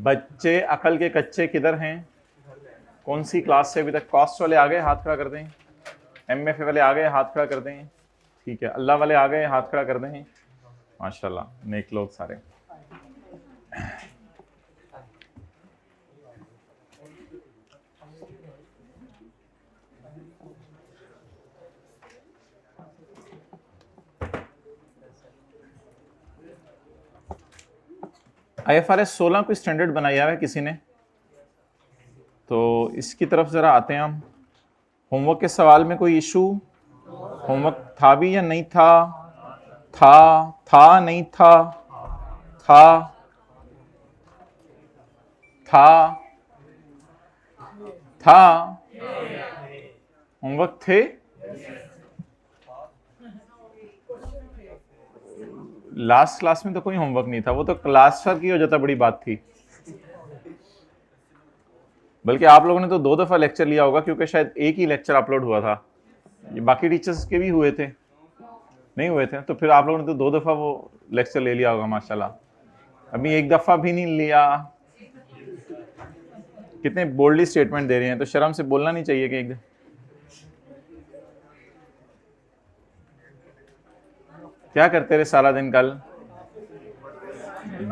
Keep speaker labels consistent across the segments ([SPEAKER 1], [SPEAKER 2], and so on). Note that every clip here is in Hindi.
[SPEAKER 1] बच्चे अकल के कच्चे किधर हैं? कौन सी क्लास से अभी तक? कॉस्ट वाले आ गए, हाथ खड़ा कर दें। MFA वाले आ गए, हाथ खड़ा कर दें। ठीक है, अल्लाह वाले आ गए, हाथ खड़ा कर दें। माशाल्लाह, नेक लोग सारे। IFRS 16 कोई स्टैंडर्ड बनाया है किसी ने? तो इसकी तरफ जरा आते हैं हम। होमवर्क के सवाल में कोई इशू? होमवर्क था भी या नहीं था? था नहीं था? था था होमवर्क थे? लास्ट क्लास में तो कोई होमवर्क नहीं था, वो तो क्लास फर की हो जाता बड़ी बात थी। बल्कि आप लोगों ने तो 2 दफा लेक्चर लिया होगा, क्योंकि शायद एक ही लेक्चर अपलोड हुआ था। ये बाकी टीचर्स के भी हुए थे, नहीं हुए थे? तो फिर आप लोगों ने तो 2 दफा वो लेक्चर ले लिया होगा माशाल्लाह। अभी 1 दफा भी नहीं लिया। कितने बोल्डली स्टेटमेंट दे रहे हैं, तो शर्म से बोलना नहीं चाहिए कि एक क्या करते रहे सारा दिन? कल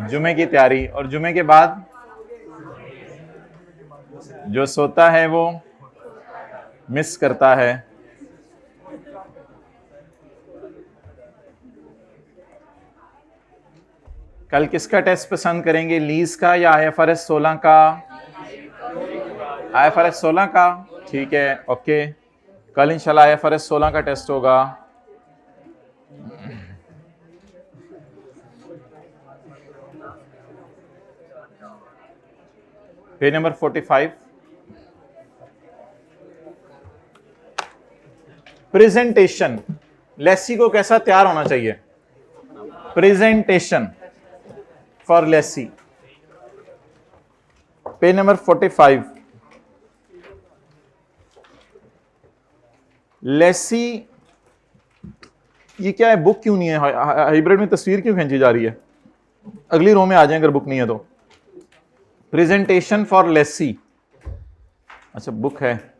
[SPEAKER 1] जुमे की तैयारी, और जुमे के बाद जो सोता है वो मिस करता है। कल किसका टेस्ट पसंद करेंगे, लीज का या IFRS 16 का? IFRS 16 का, ठीक है, ओके। कल इंशाल्लाह IFRS 16 का टेस्ट होगा। Page number 45। प्रेजेंटेशन, लेसी को कैसा तैयार होना चाहिए? Presentation for lessee, page number 45। Lessee, ये क्या है? बुक क्यों नहीं है? हाइब्रिड में तस्वीर क्यों खींची जा रही है? अगली रो में आ जाए अगर बुक नहीं है तो। प्रेजेंटेशन फॉर लेसी, अच्छा बुक है।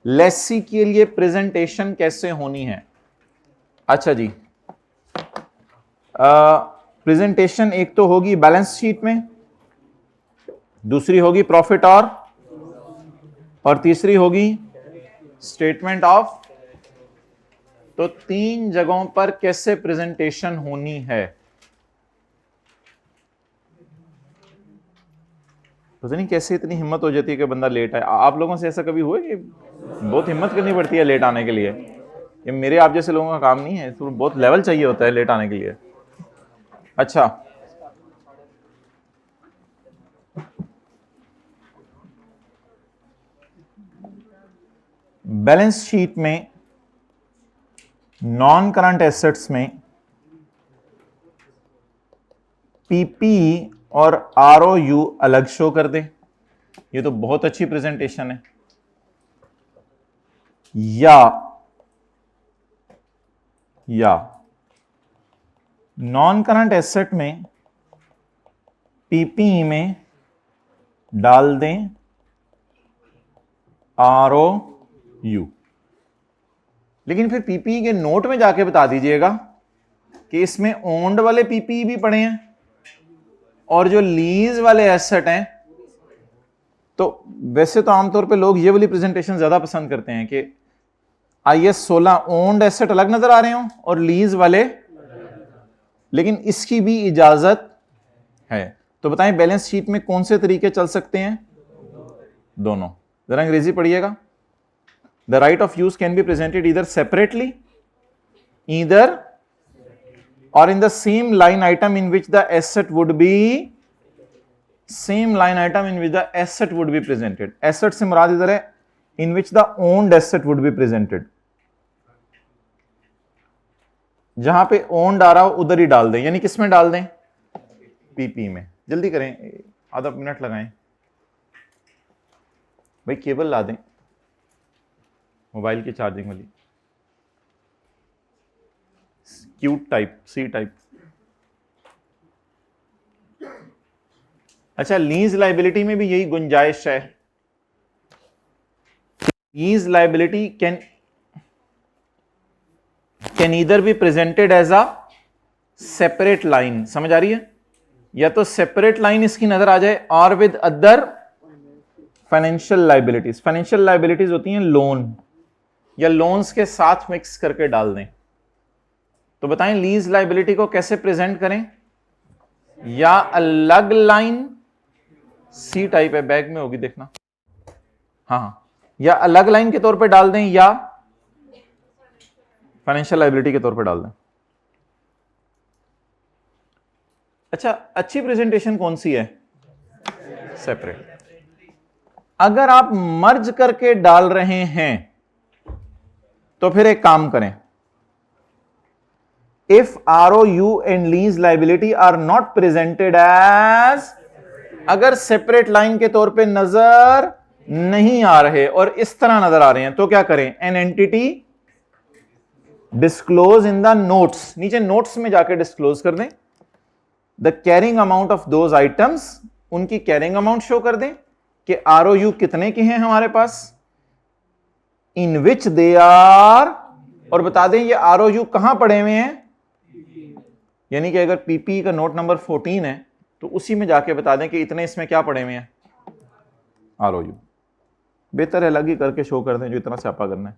[SPEAKER 1] लेसी के लिए प्रेजेंटेशन कैसे होनी है? अच्छा जी, प्रेजेंटेशन एक तो होगी बैलेंस शीट में, दूसरी होगी प्रॉफिट और तीसरी होगी स्टेटमेंट ऑफ। तो 3 जगहों पर कैसे प्रेजेंटेशन होनी है? पता नहीं कैसे इतनी हिम्मत हो जाती है कि बंदा लेट आए। आप लोगों से ऐसा कभी हुआ कि बहुत हिम्मत करनी पड़ती है लेट आने के लिए? ये मेरे आप जैसे लोगों का काम नहीं है, तो बहुत लेवल चाहिए होता है लेट आने के लिए। अच्छा, बैलेंस शीट में नॉन करंट एसेट्स में पीपी और ROU अलग शो कर दे, ये तो बहुत अच्छी प्रेजेंटेशन है। या नॉन करंट एसेट में पीपी में डाल दें ROU, लेकिन फिर पीपी के नोट में जाके बता दीजिएगा कि इसमें ओन्ड वाले पीपी भी पड़े हैं और जो लीज वाले एसेट हैं। तो वैसे तो आमतौर पे लोग ये वाली प्रेजेंटेशन ज्यादा पसंद करते हैं कि IS 16 ओन्ड एसेट अलग नजर आ रहे हो और लीज वाले, लेकिन इसकी भी इजाजत है। तो बताएं बैलेंस शीट में कौन से तरीके चल सकते हैं? दोनों। जरा अंग्रेजी पढ़िएगा। The right of use can be presented either separately, either or in the same line item in which the asset would be presented. Asset से मुराद इधर है in which the owned asset would be presented. जहां पे ओन्ड आ रहा हो उधर ही डाल दें, यानी किसमें डाल दें? पीपी में। जल्दी करें, आधा मिनट लगाएं भाई, केबल ला दें मोबाइल की चार्जिंग वाली, क्यूट टाइप, सी टाइप। अच्छा, लीज लाइबिलिटी में भी यही गुंजाइश है। Lease liability can either be presented as a separate line, समझ आ रही है, या तो सेपरेट लाइन इसकी नजर आ जाए और with other financial liabilities. Financial liabilities होती हैं लोन, या लोन्स के साथ मिक्स करके डाल दें। तो बताएं लीज लाइबिलिटी को कैसे प्रेजेंट करें? या अलग लाइन, सी टाइप है, बैग में होगी देखना, हाँ हाँ, या अलग लाइन के तौर पे डाल दें या फाइनेंशियल लाइबिलिटी के तौर पे डाल दें। अच्छा, अच्छी प्रेजेंटेशन कौन सी है? सेपरेट। अगर आप मर्ज करके डाल रहे हैं तो फिर एक काम करें, if ROU and lease liability are not presented as, अगर सेपरेट लाइन के तौर पे नजर नहीं आ रहे और इस तरह नजर आ रहे हैं, तो क्या करें? An entity disclose in the notes, नीचे नोट्स में जाके डिस्क्लोज कर दें the carrying amount of those items, उनकी कैरिंग अमाउंट शो कर दें कि ROU कितने के हैं हमारे पास, इन विच दे आर, और बता दें ये ROU कहां पड़े हुए हैं। यानी कि अगर पीपी का नोट नंबर 14 है तो उसी में जाके बता दें कि इतने इसमें क्या पड़े हुए हैं, ROU। बेहतर है अलग ही करके शो कर दें जो इतना स्यापा करना है।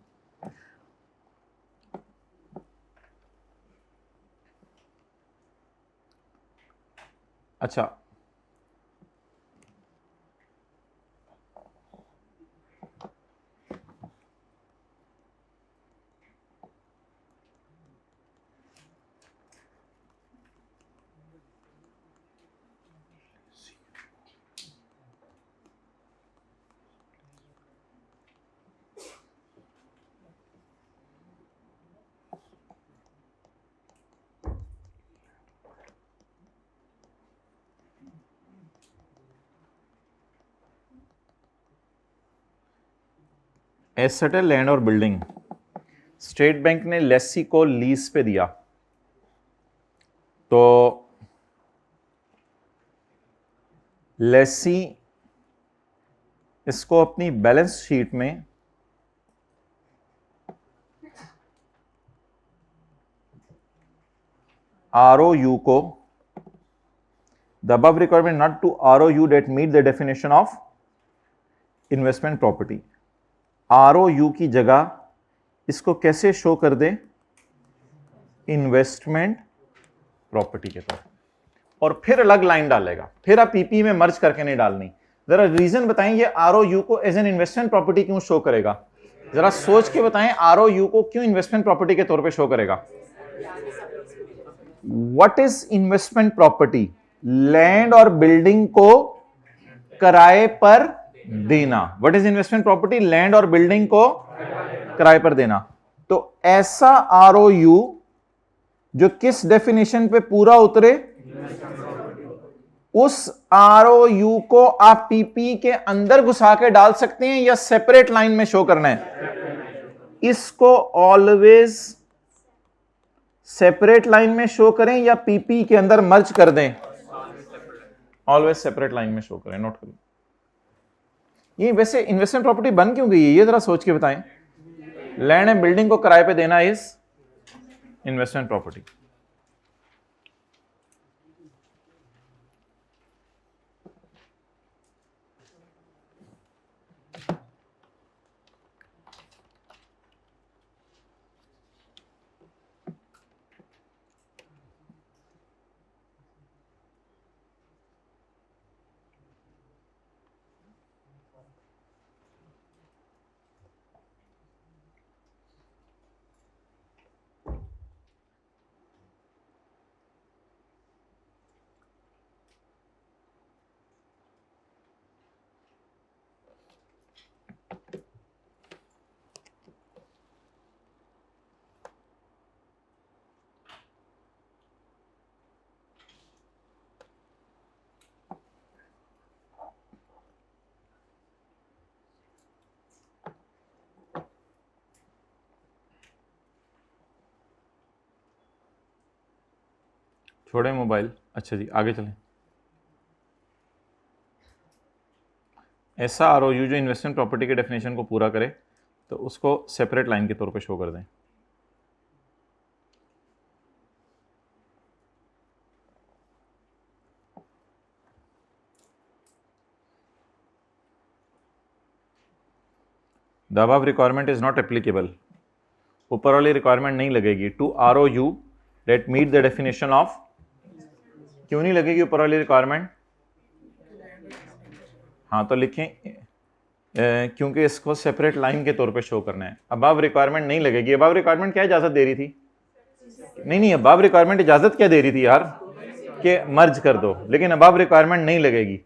[SPEAKER 1] अच्छा, एसेट है लैंड और बिल्डिंग, स्टेट बैंक ने लेसी को लीज पे दिया, तो लेसी इसको अपनी बैलेंस शीट में ROU को, the above requirement not to ROU that meet the definition of investment property, ROU की जगह इसको कैसे शो कर दे? इन्वेस्टमेंट प्रॉपर्टी के तौर, और फिर अलग लाइन डालेगा। फिर आप पीपी में मर्ज करके नहीं डालनी। जरा रीजन बताएं, ये ROU को एज एन इन्वेस्टमेंट प्रॉपर्टी क्यों शो करेगा? जरा सोच के बताएं, ROU को क्यों इन्वेस्टमेंट प्रॉपर्टी के तौर पे शो करेगा? What is investment property? Land और बिल्डिंग को किराए पर देना। What is investment property? Land और बिल्डिंग को किराए पर देना। तो ऐसा ROU जो किस डेफिनेशन पे पूरा उतरे, उस ROU को आप पीपी के अंदर घुसा के डाल सकते हैं या सेपरेट लाइन में शो करना है? इसको ऑलवेज सेपरेट लाइन में शो करें या पीपी के अंदर मर्ज कर दें? ऑलवेज सेपरेट लाइन में शो करें। नोट करें। ये वैसे इन्वेस्टमेंट प्रॉपर्टी बन क्यों गई है, ये जरा सोच के बताएं। लैंड एंड बिल्डिंग को किराए पे देना इज इन्वेस्टमेंट प्रॉपर्टी। छोड़े मोबाइल। अच्छा जी, आगे चलें। ऐसा ROU जो इन्वेस्टमेंट प्रॉपर्टी के डेफिनेशन को पूरा करे तो उसको सेपरेट लाइन के तौर पे शो कर दें। The above requirement is not applicable, ऊपर वाली रिक्वायरमेंट नहीं लगेगी to ROU that meet the definition of. क्यों नहीं लगेगी ऊपर वाली रिक्वायरमेंट? हाँ तो लिखें क्योंकि इसको सेपरेट लाइन के तौर पे शो करना है। अबव रिक्वायरमेंट नहीं लगेगी। अबव रिक्वायरमेंट क्या इजाजत दे रही थी? नहीं, अबव रिक्वायरमेंट इजाजत क्या दे रही थी यार कि मर्ज कर दो, लेकिन अबव रिक्वायरमेंट नहीं लगेगी।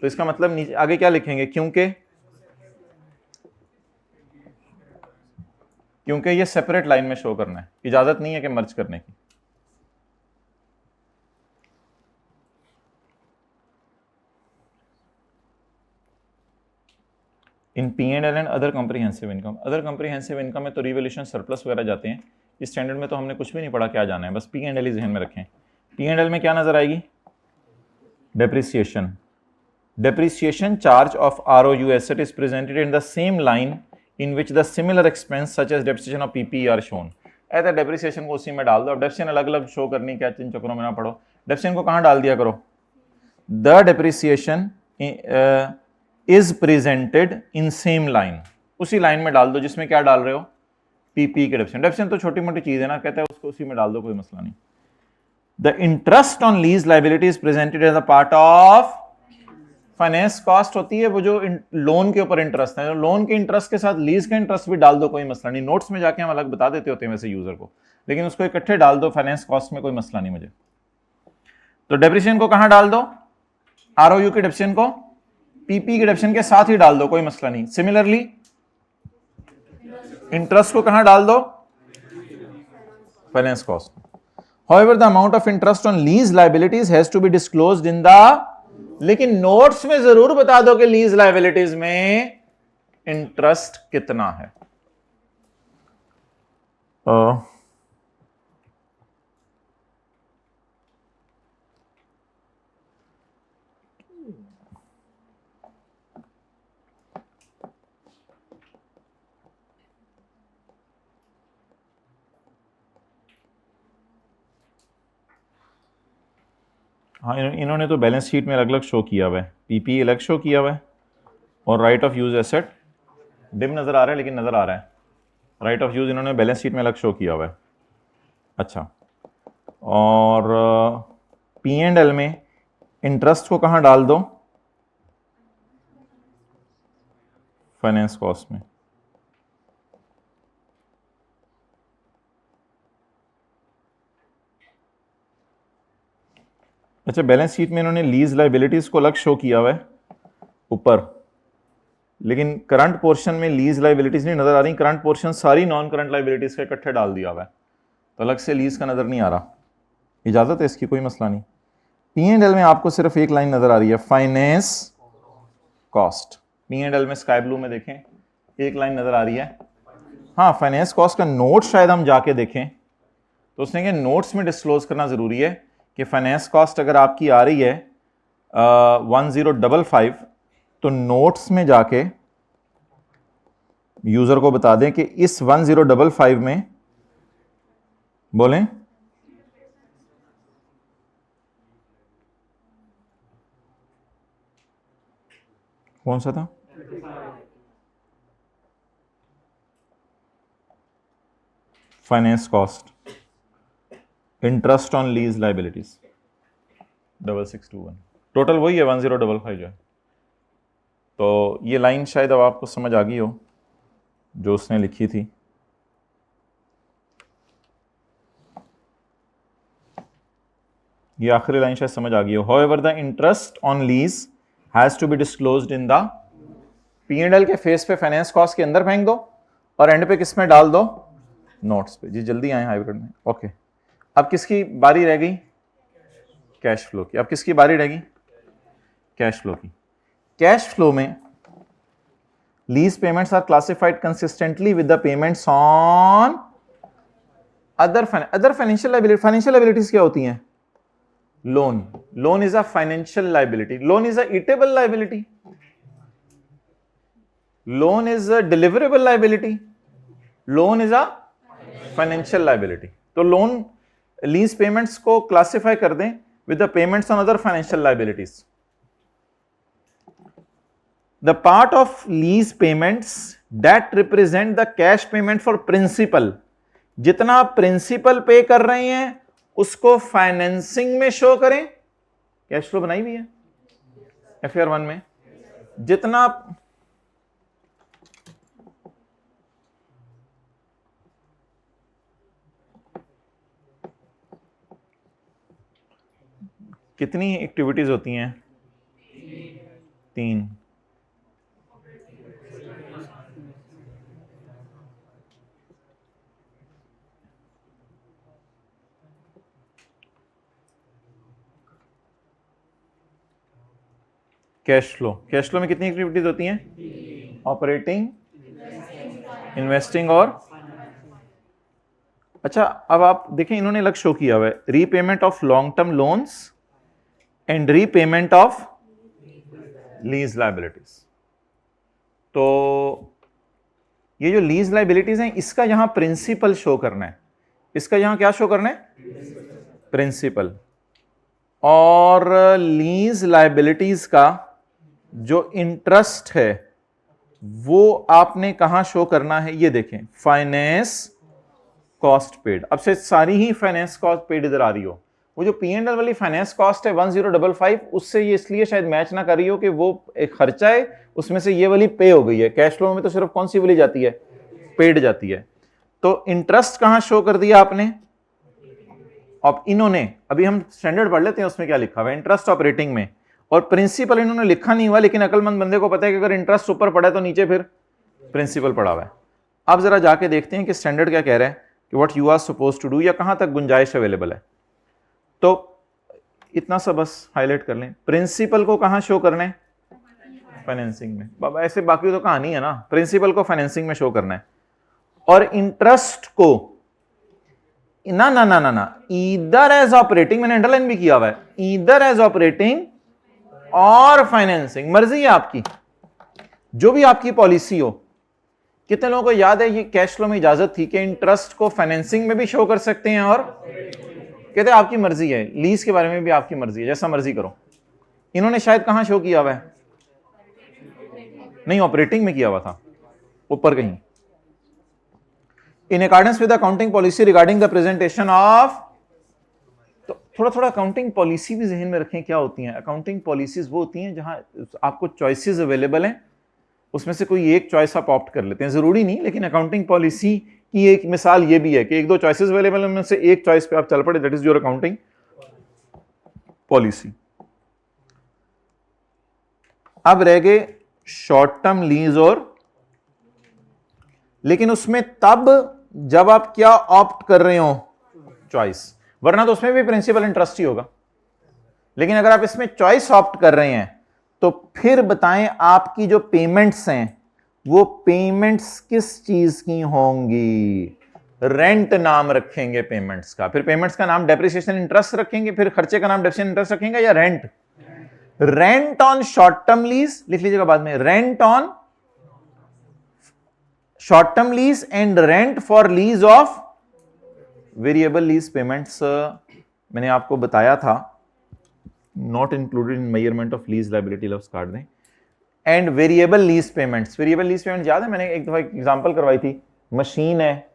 [SPEAKER 1] तो इसका मतलब नीचे आगे क्या लिखेंगे? क्योंकि ये सेपरेट लाइन में शो करना है, इजाजत नहीं है कि मर्ज करने की। इन P&L and other comprehensive income, other comprehensive income में तो रिवैल्यूएशन सरप्लस वगैरह जाते हैं। इस स्टैंडर्ड में तो हमने कुछ भी नहीं पढ़ा, क्या जाना है, बस P&L ही जहन में रखें। P&L में क्या नजर आएगी? Depreciation. Depreciation charge of ROU asset is presented in the same line in which the similar expense such as depreciation of PPE are shown. ऐसा डेप्रिसिएशन को उसी में डाल दो। अब डेप्रिसिएशन अलग अलग शो करनी, क्या इन चक्करों में ना पड़ो। डेप्रिसिएशन को कहाँ डाल दिया करो? The depreciation is presented in same line, उसी लाइन में डाल दो जिसमें क्या डाल रहे हो? PPE के डेप्रिसिएशन। डेप्रिसिएशन तो छोटी मोटी चीज है ना, कहता है उसको उसी में डाल दो, कोई मसला नहीं। The interest on lease liability is presented as a part of finance cost होती है, वो जो लोन के ऊपर इंटरेस्ट है। लोन के इंटरेस्ट के साथ लीज का इंटरेस्ट भी डाल दो, कोई मसला नहीं। नोट्स में जाके हम अलग बता देते होते हैं वैसे यूजर को, लेकिन उसको इकट्ठे डाल दो फाइनेंस कॉस्ट में, कोई मसला नहीं मुझे। तो डेप्रिसिएशन को कहां डाल दो? ROU के डेप्रिसिएशन को PPE के डेप्रिसिएशन के साथ ही डाल दो, कोई मसला नहीं। सिमिलरली इंटरेस्ट को कहां डाल दो? Finance cost. However, the amount of interest on lease liabilities has to be disclosed in the, लेकिन नोट्स में जरूर बता दो कि लीज लायबिलिटीज में इंटरेस्ट कितना है। हाँ, इन्होंने तो बैलेंस शीट में अलग अलग शो किया हुआ है, PPE अलग शो किया हुआ है और right of use asset dim नजर आ रहा है, लेकिन नजर आ रहा है। राइट ऑफ यूज इन्होंने बैलेंस शीट में अलग शो किया हुआ है। अच्छा, और P&L में इंटरेस्ट को कहां डाल दो? फाइनेंस कॉस्ट में। अच्छा, बैलेंस शीट में इन्होंने लीज लायबिलिटीज को अलग शो किया हुआ है ऊपर, लेकिन करंट पोर्शन में लीज लायबिलिटीज नहीं नजर आ रही। करंट पोर्शन सारी नॉन करंट लायबिलिटीज का इकट्ठे डाल दिया हुआ है, तो अलग से लीज का नजर नहीं आ रहा। इजाजत है इसकी, कोई मसला नहीं। P&L में आपको सिर्फ एक लाइन नजर आ रही है, फाइनेंस कॉस्ट। P&L में स्काई ब्लू में देखें एक लाइन नजर आ रही है। हाँ, फाइनेंस कॉस्ट का नोट शायद हम जाके देखें तो उसने कहा नोट्स में डिस्क्लोज करना जरूरी है कि फाइनेंस कॉस्ट अगर आपकी आ रही है 1055, तो नोट्स में जाके यूजर को बता दें कि इस 1055 में बोलें कौन सा था? Finance cost, interest on lease liabilities 6621, total वही है 1055 जो है। तो ये लाइन शायद अब आपको समझ आ गई हो जो उसने लिखी थी। ये आखिरी लाइन शायद समझ आ गई हो। However the interest on lease has to be disclosed in the P&L के फेस पे फाइनेंस कॉस्ट के अंदर फेंक दो और एंड पे किस में डाल दो? नोट्स पे। जी जल्दी आए हाइब्रिड में। ओके, अब किसकी बारी रह गई? कैश फ्लो की। अब किसकी बारी रहेगी? कैश फ्लो की। कैश फ्लो में lease payments are classified consistently with the payments on other financial liability. Financial liabilities क्या होती हैं? Loan. Loan is a financial liability. Loan is a eatable liability. Loan is a deliverable liability, loan is a financial liability. तो लोन लीज पेमेंट्स को क्लासिफाई कर दें with the payments on other financial liabilities. The part of lease payments that represent the cash payment for principal, जितना आप प्रिंसिपल पे कर रहे हैं उसको फाइनेंसिंग में शो करें। कैश फ्लो बनाई हुई है FAR 1 में। जितना कितनी एक्टिविटीज होती हैं? 3। कैश फ्लो, कैश फ्लो में कितनी एक्टिविटीज होती हैं? ऑपरेटिंग, इन्वेस्टिंग और अच्छा, अब आप देखें इन्होंने अलग शो किया हुआ है, repayment of long term loans and repayment of lease liabilities. तो ये जो लीज लायबिलिटीज हैं इसका यहां प्रिंसिपल शो करना है, इसका यहां क्या शो करना है? प्रिंसिपल। और लीज लायबिलिटीज का जो इंटरेस्ट है वो आपने कहां शो करना है? ये देखें, फाइनेंस कॉस्ट पेड। अब से सारी ही फाइनेंस कॉस्ट पेड इधर आ रही हो। वो जो P&L वाली फाइनेंस कॉस्ट है 1055, उससे ये इसलिए शायद मैच ना कर रही हो कि वो एक खर्चा है, उसमें से ये वाली पे हो गई है। कैश फ्लो में तो सिर्फ कौन सी वाली जाती है? पेड जाती है। तो इंटरेस्ट कहां शो कर दिया आपने? अब इन्होंने, अभी हम स्टैंडर्ड पढ़ लेते हैं उसमें क्या लिखा हुआ है, इंटरेस्ट ऑपरेटिंग में। और प्रिंसिपल इन्होंने लिखा नहीं हुआ, लेकिन अकलमंद बंदे को पता है कि अगर इंटरेस्ट ऊपर पड़ा है तो नीचे फिर प्रिंसिपल पड़ा हुआ है। अब जरा जाके देखते हैं कि स्टैंडर्ड क्या कह रहा है कि what you are suppose to do, या कहां तक गुंजाइश अवेलेबल है। तो इतना सा बस हाईलाइट कर लें, प्रिंसिपल को कहां शो करना है? फाइनेंसिंग में। बाबा ऐसे बाकी तो कहानी है ना, प्रिंसिपल को फाइनेंसिंग में शो करना है। और इंटरेस्ट को ना ना ना ना ना ईदर एज ऑपरेटिंग, मैंने अंडरलाइन भी किया हुआ है, ईदर एज ऑपरेटिंग और फाइनेंसिंग, मर्जी है आपकी, जो भी आपकी पॉलिसी हो। कितने लोगों को याद है ये कैश फ्लो में इजाजत थी कि इंटरेस्ट को फाइनेंसिंग में भी शो कर सकते हैं, और कहते हैं आपकी मर्जी है, लीज के बारे में भी आपकी मर्जी है, जैसा मर्जी करो। इन्होंने शायद कहां शो किया हुआ है? नहीं, ऑपरेटिंग में किया हुआ था ऊपर कहीं। In accordance with accounting policy regarding the presentation of, तो थोड़ा थोड़ा अकाउंटिंग पॉलिसी भी जहन में रखें क्या होती हैं। अकाउंटिंग पॉलिसीज वो होती हैं जहां आपको चॉइसेस अवेलेबल हैं, उसमें से कोई एक चॉइस आप ऑप्ट कर लेते हैं, जरूरी नहीं, लेकिन अकाउंटिंग पॉलिसी की एक मिसाल ये भी है कि एक दो चॉइसेस अवेलेबल है, उनमें से एक चॉइस पे आप चल पड़े, that is your accounting policy. अब रह गए शॉर्ट टर्म लीज, और लेकिन उसमें तब जब आप क्या ऑप्ट कर रहे हो? चॉइस, वरना तो उसमें भी प्रिंसिपल इंटरेस्ट ही होगा। लेकिन अगर आप इसमें चॉइस ऑप्ट कर रहे हैं तो फिर बताएं आपकी जो पेमेंट्स हैं वो पेमेंट्स किस चीज की होंगी? रेंट नाम रखेंगे पेमेंट्स का, फिर पेमेंट्स का नाम डेप्रिसिएशन इंटरेस्ट रखेंगे, फिर खर्चे का नाम डेप्रिसिएशन इंटरेस्ट रखेंगे, या rent? Rent on short term lease लिख लीजिएगा बाद में, rent on short term lease and rent for lease of variable lease payments. मैंने आपको बताया था not included in measurement of lease liability, लफ्ज काट दें। And variable lease payments, variable lease payment याद है मैंने एक दफा एग्जांपल करवाई थी, मशीन है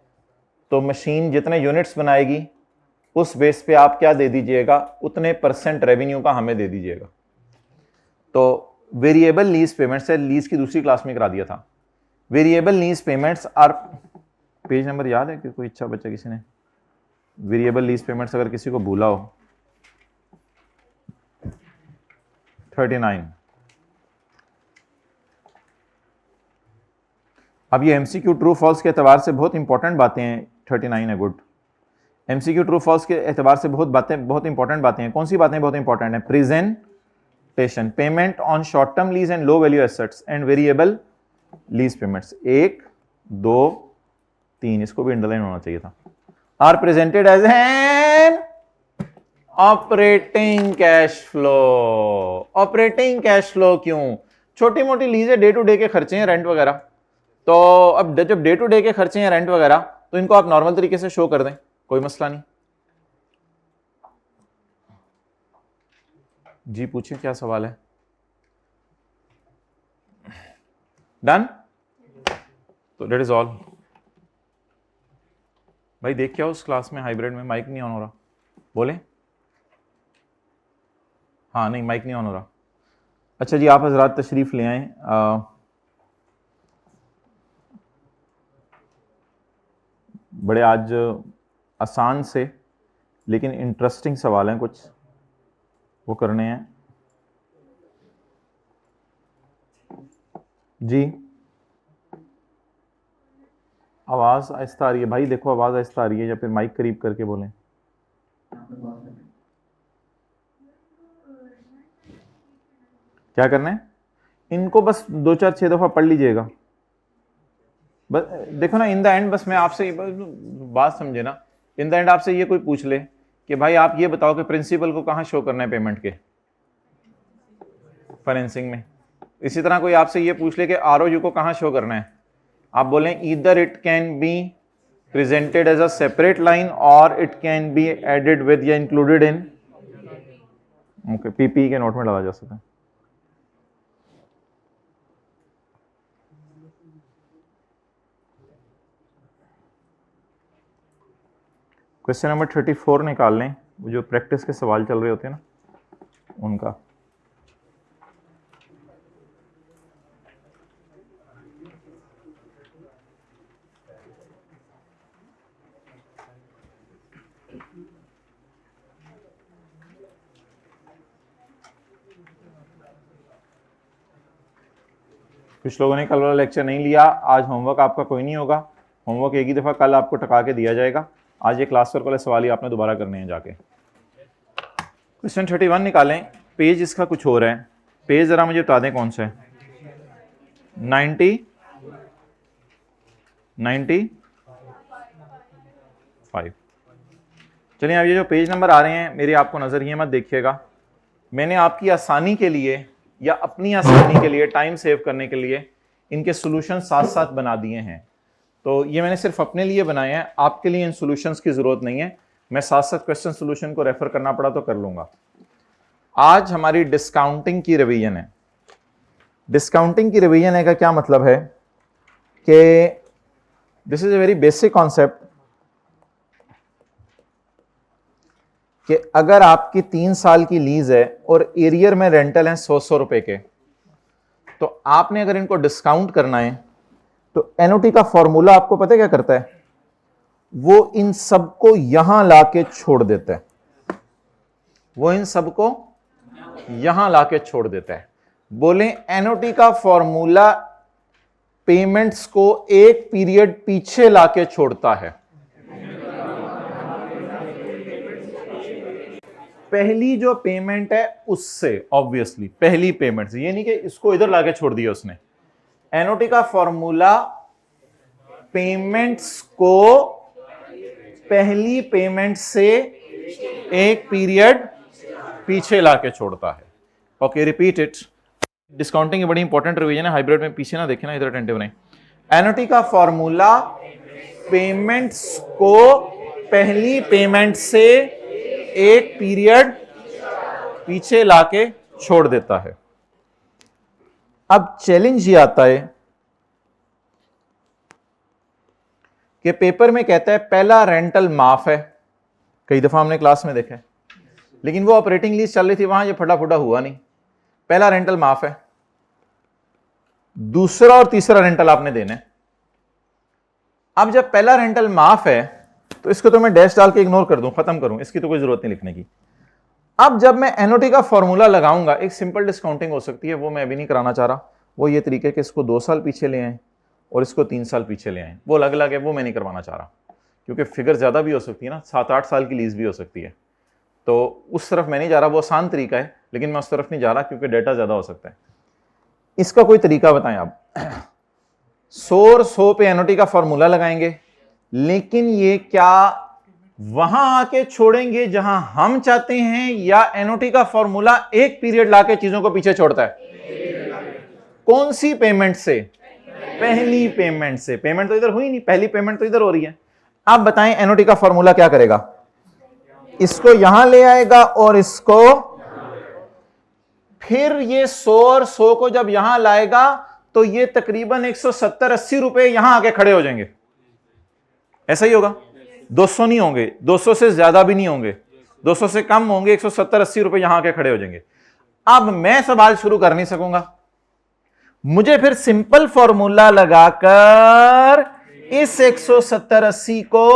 [SPEAKER 1] तो मशीन जितने यूनिट्स बनाएगी उस बेस पे आप क्या दे दीजिएगा? उतने % रेवेन्यू का हमें दे दीजिएगा। तो वेरिएबल लीज पेमेंट्स है, लीज की दूसरी क्लास में करा दिया था। Variable lease payments are, page number याद है कि कोई अच्छा बच्चा किसी ने? वेरिएबल लीज पेमेंट्स अगर किसी को भूला हो, 39। अब ये एमसीक्यू ट्रू फॉल्स के एतबार से बहुत इंपॉर्टेंट बातें हैं। 39 है, गुड। एमसीक्यू ट्रू फॉल्स के एतबार से बहुत इंपॉर्टेंट बातें हैं। कौन सी बातें बहुत इंपॉर्टेंट है? Presentation, payment on short term lease and low value assets and variable lease payments. 1 2 3, इसको भी अंडरलाइन होना चाहिए था। Are presented as an operating cash flow. Operating cash flow क्यों? छोटी मोटी लीज है, डे टू डे के खर्चे हैं, रेंट वगैरह, तो अब जब डे टू डे के खर्चे हैं रेंट वगैरह, तो इनको आप नॉर्मल तरीके से शो कर दें, कोई मसला नहीं। जी पूछें, क्या सवाल है? डन? तो दैट इज ऑल। भाई देख क्या उस क्लास में हाइब्रिड में माइक नहीं ऑन हो रहा, बोले? हाँ नहीं, माइक नहीं ऑन हो रहा। अच्छा जी, आप हजरात तशरीफ ले आए। बड़े आज आसान से लेकिन इंटरेस्टिंग सवाल हैं, कुछ वो करने हैं। जी आवाज़ आहिस्ता आ रही है भाई, देखो आवाज़ आहिस्ता आ रही है, या फिर माइक करीब करके बोलें। क्या करना है इनको? बस 2 4 6 दफ़ा पढ़ लीजिएगा। बस देखो ना, इन द एंड बस मैं आपसे बात समझे ना, इन द एंड आपसे ये कोई पूछ ले कि भाई आप ये बताओ कि प्रिंसिपल को कहाँ शो करना है पेमेंट के? फाइनेंसिंग में। इसी तरह कोई आपसे ये पूछ ले कि आरओयू को कहाँ शो करना है, आप बोलें either it can be presented as a separate line or it can be added with या इंक्लूडेड इन, ओके, पीपी के नोट में डाला जा सकता है। क्वेश्चन नंबर 34 निकाल लें, वो जो प्रैक्टिस के सवाल चल रहे होते हैं ना उनका। कुछ लोगों ने कल वाला लेक्चर नहीं लिया, आज होमवर्क आपका कोई नहीं होगा, होमवर्क एक ही दफ़ा कल आपको टका के दिया जाएगा। आज ये क्लास वर्क वाले सवाल ही आपने दोबारा करने हैं जाके। क्वेश्चन 31 निकालें, पेज इसका कुछ और है, पेज ज़रा मुझे बता दें कौन सा है? 95। चलिए अब ये जो पेज नंबर आ रहे हैं मेरे, आपको नज़र ये मत देखिएगा, मैंने आपकी आसानी के लिए या अपनी आसानी के लिए, टाइम सेव करने के लिए इनके सॉल्यूशन साथ साथ बना दिए हैं। तो ये मैंने सिर्फ अपने लिए बनाए हैं, आपके लिए इन सॉल्यूशंस की ज़रूरत नहीं है। मैं साथ साथ क्वेश्चन सॉल्यूशन को रेफर करना पड़ा तो कर लूँगा। आज हमारी डिस्काउंटिंग की रिवीजन है। डिस्काउंटिंग की रिवीजन है का क्या मतलब है कि this is a very basic concept कि अगर आपकी 3 साल की लीज है और एरियर में रेंटल है 100 रुपए के, तो आपने अगर इनको डिस्काउंट करना है तो एनओटी का फॉर्मूला आपको पता है क्या करता है? वो इन सबको यहां लाके छोड़ देता है, वो इन सबको यहां लाके छोड़ देता है। बोले एनओटी का फॉर्मूला पेमेंट्स को एक पीरियड पीछे लाके छोड़ता है। पहली जो पेमेंट है उससे, ऑब्वियसली पहली पेमेंट से, ये नहीं कि इसको इधर लाके छोड़ दिया उसने। एनओटी का फॉर्मूला पेमेंट्स को पहली पेमेंट से एक पीरियड पीछे लाके छोड़ता है। Okay, repeat it. डिस्काउंटिंग की बड़ी इंपॉर्टेंट रिवीजन है, हाइब्रिड में पीछे ना देखे ना, इधर अटेंटिव नहीं। एनओटी का फॉर्मूला पेमेंट्स को पहली पेमेंट से एक पीरियड पीछे लाके छोड़ देता है। अब चैलेंज ये आता है कि पेपर में कहता है पहला रेंटल माफ है, कई दफा हमने क्लास में देखा है, लेकिन वो ऑपरेटिंग लीज चल रही थी, वहां ये फटाफटा हुआ नहीं। पहला रेंटल माफ है, दूसरा और तीसरा रेंटल आपने देना है। अब जब पहला रेंटल माफ है तो इसको तो मैं डैश डाल के इग्नोर कर दूं, खत्म करूं, इसकी तो कोई जरूरत नहीं लिखने की। अब जब मैं एनओटी का फॉर्मूला लगाऊंगा, एक सिंपल डिस्काउंटिंग हो सकती है, वो मैं अभी नहीं कराना चाह रहा। वो ये तरीके कि इसको 2 साल पीछे ले आए और इसको 3 साल पीछे ले आए, वो अलग अलग है, वो मैं नहीं करवाना चाह रहा, क्योंकि फिगर ज्यादा भी हो सकती है ना, 7-8 साल की लीज भी हो सकती है। तो उस तरफ मैं नहीं जा रहा, वो आसान तरीका है, लेकिन मैं उस तरफ नहीं जा रहा क्योंकि डेटा ज्यादा हो सकता है। इसका कोई तरीका बताएं आप। 100 पे एनओटी का फॉर्मूला लगाएंगे, लेकिन ये क्या वहां आके छोड़ेंगे जहां हम चाहते हैं, या एनओटी का फॉर्मूला एक पीरियड लाके चीजों को पीछे छोड़ता है? कौन सी पेमेंट से? पहली पेमेंट से। पेमेंट तो इधर हुई नहीं, पहली पेमेंट तो इधर हो रही है। अब बताएं एनओटी का फॉर्मूला क्या करेगा? इसको यहां ले आएगा और इसको, फिर ये 100 और 100 को जब यहां लाएगा तो ये तकरीबन 170-80 रुपए यहां आके खड़े हो जाएंगे। ऐसा ही होगा, 200 नहीं होंगे, 200 से ज्यादा भी नहीं होंगे, 200 से कम होंगे, 170-80 रुपए यहां आके खड़े हो जाएंगे। अब मैं सवाल शुरू कर नहीं सकूंगा, मुझे फिर सिंपल फॉर्मूला लगाकर इस 170-80 को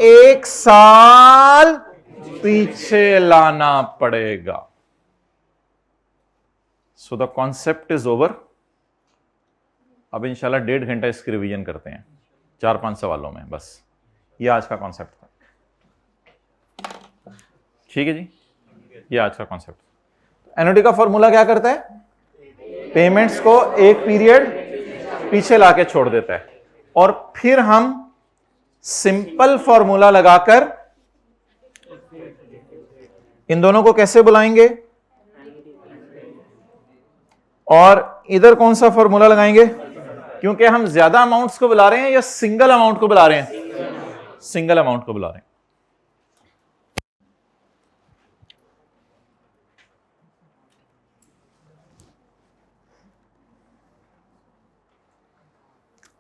[SPEAKER 1] एक साल पीछे लाना पड़ेगा। So the concept is over. अब इंशाल्लाह 1.5 घंटा इसकी रिवीजन करते हैं 4-5 सवालों में, बस ये आज का कॉन्सेप्ट था। ठीक है जी, ये आज का कॉन्सेप्ट। एनओटी का फॉर्मूला क्या करता है? पेमेंट्स को एक पीरियड पीछे लाके छोड़ देता है, और फिर हम सिंपल फॉर्मूला लगाकर इन दोनों को कैसे बुलाएंगे, और इधर कौन सा फॉर्मूला लगाएंगे? क्योंकि हम ज्यादा अमाउंट्स को बुला रहे हैं या सिंगल अमाउंट को बुला रहे हैं? सिंगल अमाउंट को बुला रहे हैं।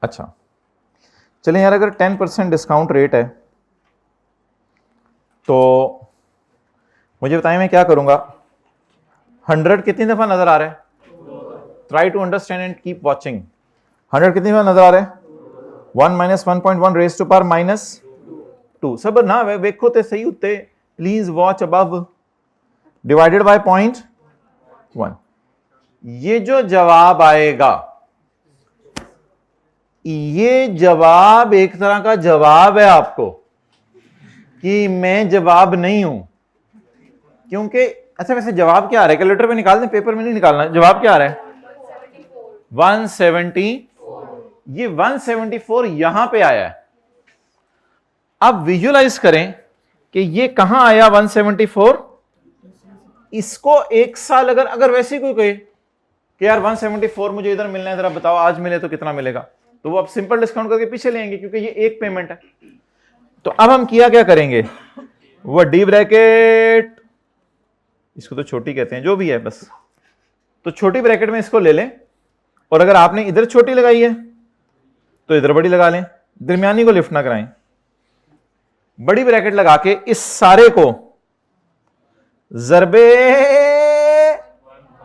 [SPEAKER 1] अच्छा चलिए यार, अगर 10% डिस्काउंट रेट है तो मुझे बताएं मैं क्या करूंगा? 100 कितनी दफा नजर आ रहा है? Try to understand and keep watching. 100 कितनी दफा नजर आ रहा है? 1 - 1.1 रेज़ टू पावर -2। सब ना वेखो ते सही उत्ते, please watch above, divided by 0.1। ये जो जवाब आएगा, ये जवाब एक तरह का जवाब है आपको कि मैं जवाब नहीं हूं, क्योंकि अच्छा वैसे जवाब क्या आ रहा है? कैलकुलेटर पे निकाल दें, पेपर में नहीं निकालना। जवाब क्या आ रहा है? 170। ये 174 यहां पे आया है। अब विजुअलाइज करें कि ये कहां आया 174। इसको एक साल अगर वैसे कोई कहे कि यार 174 मुझे इधर मिलना है, जरा बताओ आज मिले तो कितना मिलेगा, तो वो आप सिंपल डिस्काउंट करके पीछे लेंगे क्योंकि ये एक पेमेंट है। तो अब हम किया क्या करेंगे? वो डी ब्रैकेट, इसको तो छोटी कहते हैं, जो भी है बस, तो छोटी ब्रैकेट में इसको ले लें, और अगर आपने इधर छोटी लगाई है तो इधर बड़ी लगा लें, दरमियानी को लिफ्ट ना कराएं। बड़ी ब्रैकेट लगा के इस सारे को जरबे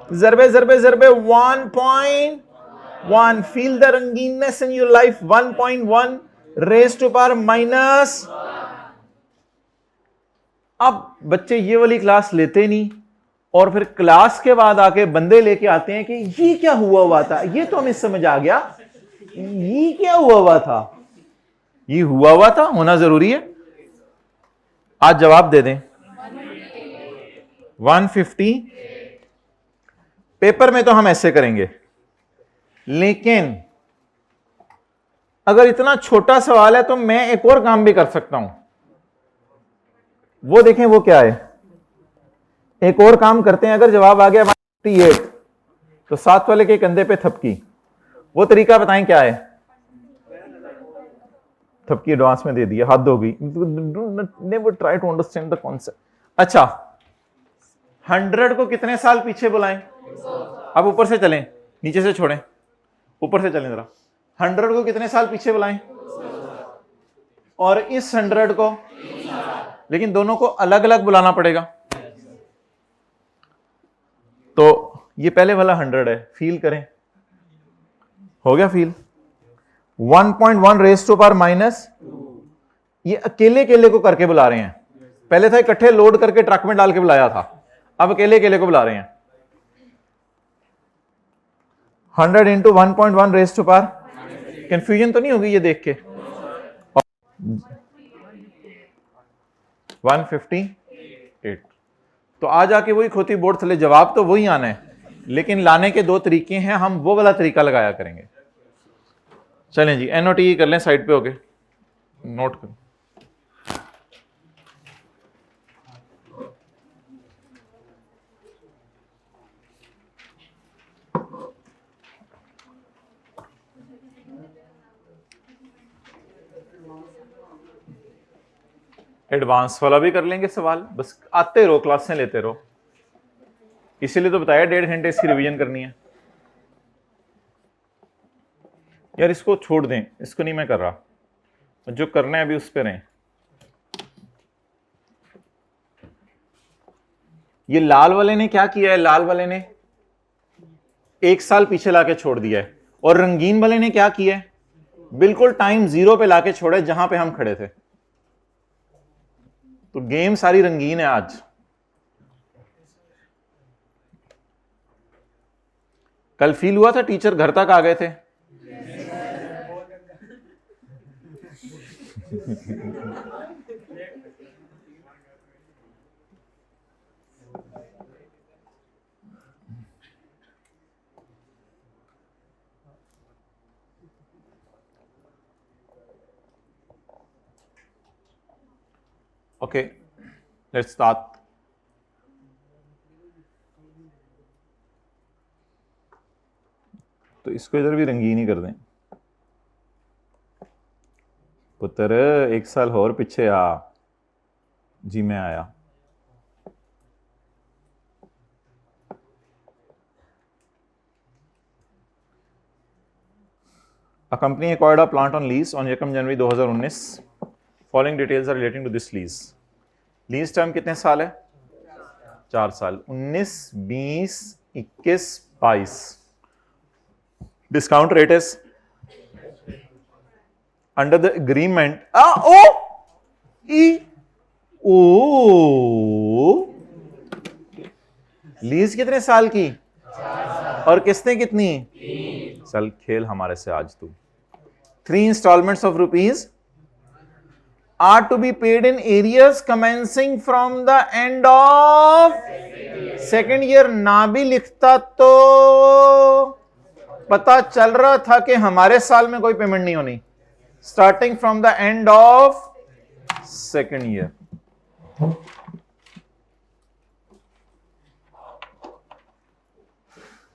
[SPEAKER 1] जरबे जरबे जरबे 1.1, फील द रंगीननेस in your life. 1.1 raise to power minus. अब बच्चे ये वाली क्लास लेते नहीं, और फिर क्लास के बाद आके बंदे लेके आते हैं कि ये क्या हुआ था, ये तो हमें समझ आ गया, ये क्या हुआ था? ये हुआ था, होना जरूरी है। आज जवाब दे दें। 150। पेपर में तो हम ऐसे करेंगे, लेकिन अगर इतना छोटा सवाल है तो मैं एक और काम भी कर सकता हूं। वो देखें वो क्या है, एक और काम करते हैं। अगर जवाब आ गया 158 तो साथ वाले के कंधे पे थपकी। वो तरीका बताएं क्या है? थपकी एडवांस में दे दिया, हद हो गई। Never try to understand the concept. अच्छा 100 को कितने साल पीछे बुलाएं? अब ऊपर से चलें, नीचे से छोड़ें, ऊपर से चलें जरा। 100 को कितने साल पीछे बुलाएं? और इस 100 को, लेकिन दोनों को अलग अलग बुलाना पड़ेगा। तो ये पहले वाला 100 है, फील करें, हो गया feel. 1.1 raise to power minus, ये अकेले अकेले को करके बुला रहे हैं। पहले था इकट्ठे लोड करके ट्रक में डाल के बुलाया था, अब अकेले अकेले को बुला रहे हैं। 100 into 1.1 raise to power, confusion तो नहीं होगी ये देख के? 158। तो आ जाके वही खोती बोर्ड थले, जवाब तो वही आना है, लेकिन लाने के दो तरीके हैं, हम वो वाला तरीका लगाया करेंगे। चलें जी, एनओटी कर लें, साइड पे होके नोट करें। एडवांस वाला भी कर लेंगे सवाल, बस आते रहो, क्लासें लेते रहो, इसीलिए तो बताया 1.5 घंटे इसकी रिवीजन करनी है। यार इसको छोड़ दें, इसको नहीं मैं कर रहा, जो करना है अभी उस पर रहें। ये लाल वाले ने क्या किया है, लाल वाले ने 1 साल पीछे लाके छोड़ दिया है, और रंगीन वाले ने क्या किया है, बिल्कुल टाइम 0 पे लाके छोड़ा जहां पे हम खड़े थे। तो गेम सारी रंगीन है आज। कल फील हुआ था टीचर घर तक आ गए थे। Okay, let's start. तो इसको इधर भी रंगीन ही कर दें। पुत्र 1 साल और पीछे आ। जी मैं आया। A company acquired a plant on lease on 1 January 2019. Following details are relating to this lease. Lease term कितने साल है? 4 साल। 19, 20, 21, 22। Discount rate is under the agreement lease कितने साल की? 4 साल। और किस्तें कितनी? 3। चल खेल हमारे से आज तू। 3 installments of rupees are to be paid in arrears commencing from the end of second year। ना भी लिखता तो पता चल रहा था कि हमारे साल में कोई पेमेंट नहीं होनी। Starting from the end of second year.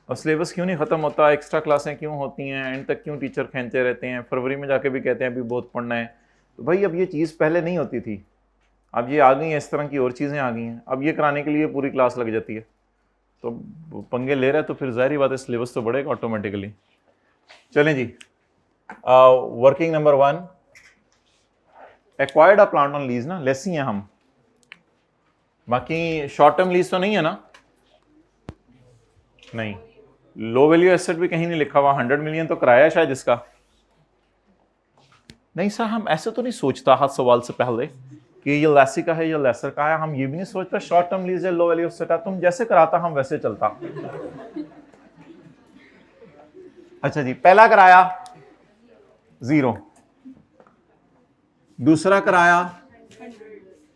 [SPEAKER 1] और सिलेबस क्यों नहीं खत्म होता, एक्स्ट्रा क्लासें क्यों होती हैं, एंड तक क्यों टीचर खींचते रहते हैं, फरवरी में जाके भी कहते हैं अभी बहुत पढ़ना है। तो भाई अब ये चीज़ पहले नहीं होती थी, अब ये आ गई है, इस तरह की और चीज़ें आ गई हैं, अब ये कराने के लिए पूरी क्लास लग जाती है। तो पंगे ले रहा है तो फिर जाहिर बात है सिलेबस तो बढ़ेगा ऑटोमेटिकली। चलें जी, working number 1, acquired a plant on lease ना, लेस ही हैं हम, बाकी शॉर्ट टर्म लीज तो नहीं है ना? नहीं। लो वैल्यू एसेट भी कहीं नहीं लिखा हुआ। 100 मिलियन तो कराया है शायद इसका। नहीं सर, हम ऐसे तो नहीं सोचता हर सवाल से पहले कि ये लेसी का है या लेसर का है, हम ये भी नहीं सोचता शॉर्ट टर्म लीज है लो वैल्यू एसेट है। तुम जैसे कराता हम वैसे चलता। अच्छा जी, पहला कराया 0, दूसरा कराया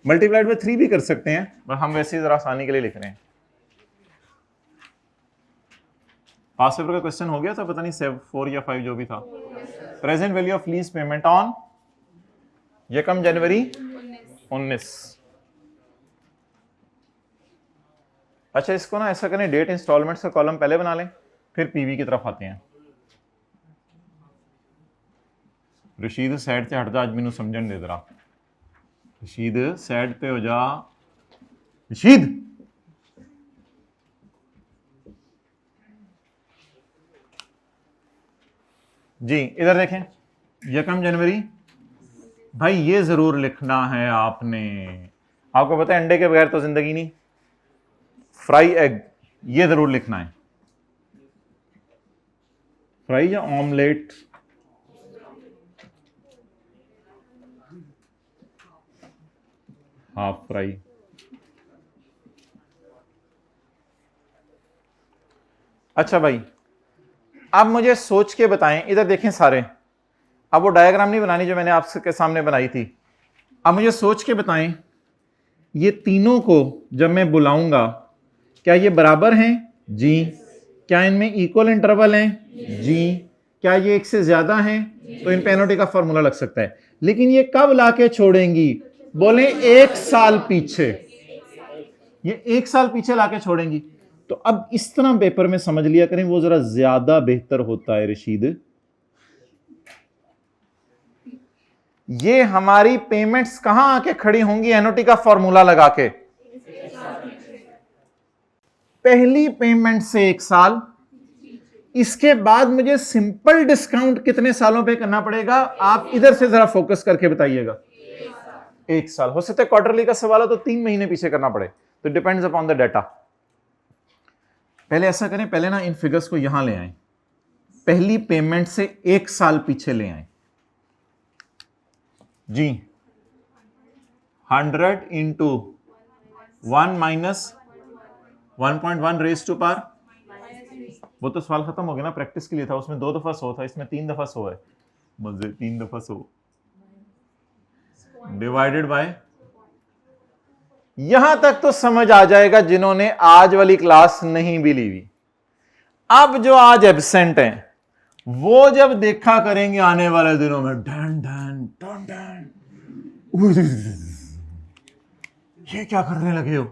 [SPEAKER 1] मल्टीप्लाइड में 3 भी कर सकते हैं, पर हम वैसे ही जरा आसानी के लिए लिख रहे हैं। पास पेपर का क्वेश्चन हो गया था, पता नहीं 4 या 5 जो भी था। Present value of lease payment on 1 जनवरी 19। अच्छा, इसको ना ऐसा करें, डेट इंस्टॉलमेंट्स का कॉलम पहले बना लें, फिर पीवी की तरफ आते हैं। रशीद साइड से हट जा, आज मैनू समझन दे जरा। रशीद साइड पे हो जा। रशीद जी, इधर देखें, 1 जनवरी। भाई ये जरूर लिखना है आपने, आपको पता है अंडे के बगैर तो जिंदगी नहीं। फ्राई एग, ये जरूर लिखना है। फ्राई या ऑमलेट? Half fry. अच्छा भाई, अब मुझे सोच के बताएं, इधर देखें सारे, अब वो डायग्राम नहीं बनानी जो मैंने आपके सामने बनाई थी। अब मुझे सोच के बताएं, ये तीनों को जब मैं बुलाऊंगा क्या ये बराबर हैं? जी। क्या इनमें इक्वल इंटरवल हैं? जी। क्या ये एक से ज्यादा हैं? तो इन पेनल्टी का फॉर्मूला लग सकता है। लेकिन ये कब लाके छोड़ेंगी? बोले 1 साल पीछे। ये 1 साल पीछे लाके छोड़ेंगी। तो अब इस तरह पेपर में समझ लिया करें, वो जरा ज्यादा बेहतर होता है रशीद। ये हमारी पेमेंट्स कहां आके खड़ी होंगी एनओटी का फॉर्मूला लगा के? पहली पेमेंट से 1 साल, इसके बाद मुझे सिंपल डिस्काउंट कितने सालों पे करना पड़ेगा? आप इधर से जरा फोकस करके बताइएगा। 1 साल। हो सकता है क्वार्टरली का सवाल हो तो 3 महीने पीछे करना पड़े, तो डिपेंड्स अपॉन द डाटा। पहले ऐसा करें, पहले ना इन फिगर्स को यहां ले आए, पहली पेमेंट से 1 साल पीछे ले आए जी। 100 into 1 minus 1.1 raise to power, वो तो सवाल खत्म हो गया ना, प्रैक्टिस के लिए था, उसमें 2 दफा 100 था, इसमें 3 दफा 100 है, मजे 3 दफा 100 डिवाइडेड बाय। यहां तक तो समझ आ जाएगा जिन्होंने आज वाली क्लास नहीं भी ली हुई। अब जो आज एब्सेंट हैं वो जब देखा करेंगे आने वाले दिनों में, डन डन डन डन, ये क्या करने लगे हो?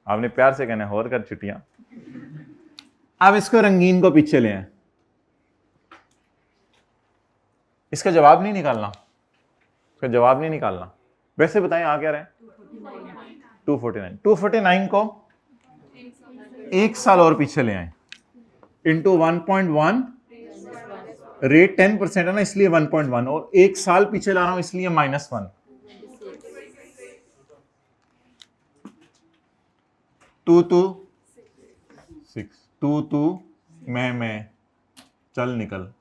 [SPEAKER 1] आपने प्यार से कहना है और कर छुट्टियां। अब इसको रंगीन को पीछे ले आए, इसका जवाब नहीं निकालना, इसका जवाब नहीं निकालना। वैसे बताएं आ क्या रहे हैं? 249। 249 को 1 साल और पीछे ले आए, इंटू 1.1, रेट 10% है ना इसलिए 1.1, और 1 साल पीछे ला रहा हूं इसलिए -1। 2 2 6, 2 2 मैं चल निकल।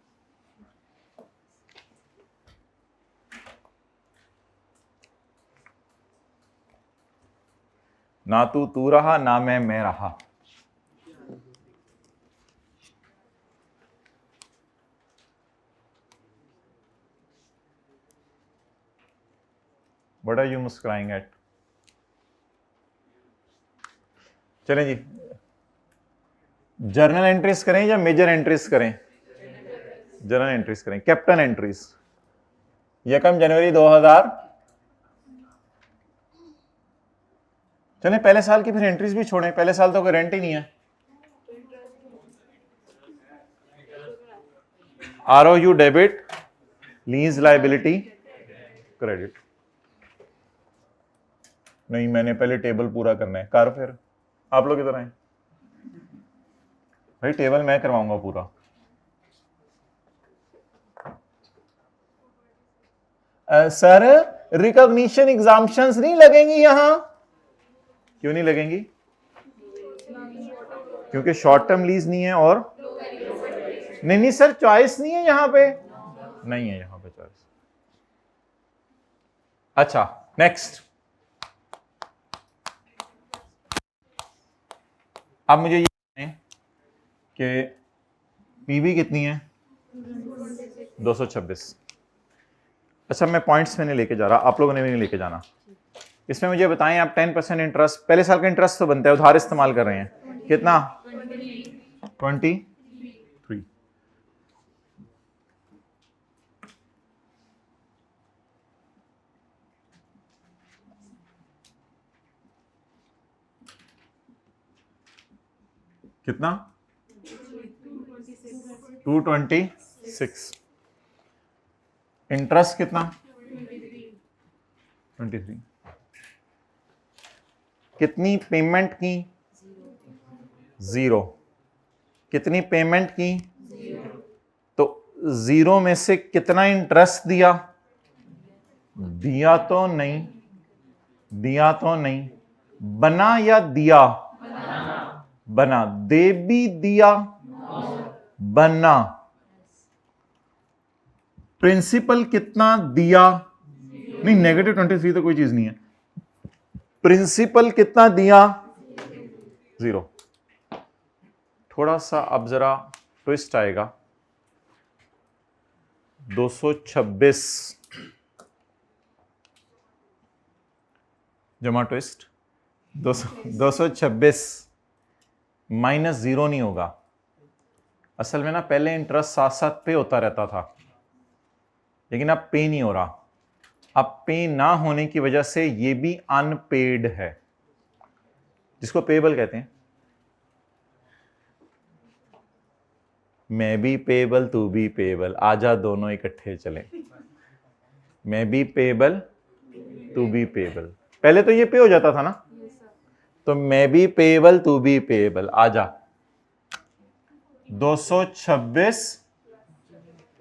[SPEAKER 1] ना तू रहा ना मैं रहा। What are you मुस्कुराइंग एट? चलें जी, जर्नल एंट्रीज करें या मेजर एंट्रीज करें? जर्नल एंट्रीज करें। कैप्टन एंट्रीज 1 जनवरी 2000, चलें पहले साल की फिर एंट्रीज भी छोड़ें, पहले साल तो कोई रेंट ही नहीं है। ROU debit, lease liability credit. नहीं, मैंने पहले टेबल पूरा करना है। कर फिर आप लोग इधर आए भाई, टेबल मैं करवाऊंगा पूरा। सर रिकॉग्निशन एग्जाम्पशंस नहीं लगेंगी यहां? क्यों नहीं लगेंगी? क्योंकि शॉर्ट टर्म लीज नहीं है, और नहीं सर चॉइस नहीं है यहां पे, नहीं है यहां पे चॉइस। अच्छा नेक्स्ट, अब मुझे ये बताएं कि पीवी कितनी है? 226। अच्छा मैं पॉइंट्स में नहीं लेके जा रहा, आप लोगों ने भी नहीं लेके जाना। इसमें मुझे बताएं आप 10% इंटरेस्ट, पहले साल का इंटरेस्ट तो बनता है, उधार इस्तेमाल कर रहे हैं, कितना? 23। कितना? 226। इंटरेस्ट कितना? 23। कितनी पेमेंट की? 0। कितनी पेमेंट की? तो 0 में से कितना इंटरेस्ट दिया? दिया तो नहीं, दिया तो नहीं, बना या दिया? बना। दे भी दिया, बना। प्रिंसिपल कितना दिया? नहीं, -23 तो कोई चीज नहीं है। प्रिंसिपल कितना दिया? 0। थोड़ा सा अब जरा ट्विस्ट आएगा। 226 जमा ट्विस्ट 226 -0 नहीं होगा। असल में ना पहले इंटरेस्ट साथ साथ पे होता रहता था, लेकिन अब पे नहीं हो रहा। अब पे ना होने की वजह से ये भी अनपेड है, जिसको पेबल कहते हैं। मैं भी पेबल तू भी पेबल, आजा दोनों इकट्ठे चले। मैं भी पेबल तू भी पेबल, पहले तो ये पे हो जाता था ना, तो मैं भी पेबल तू भी पेबल, आजा। 226,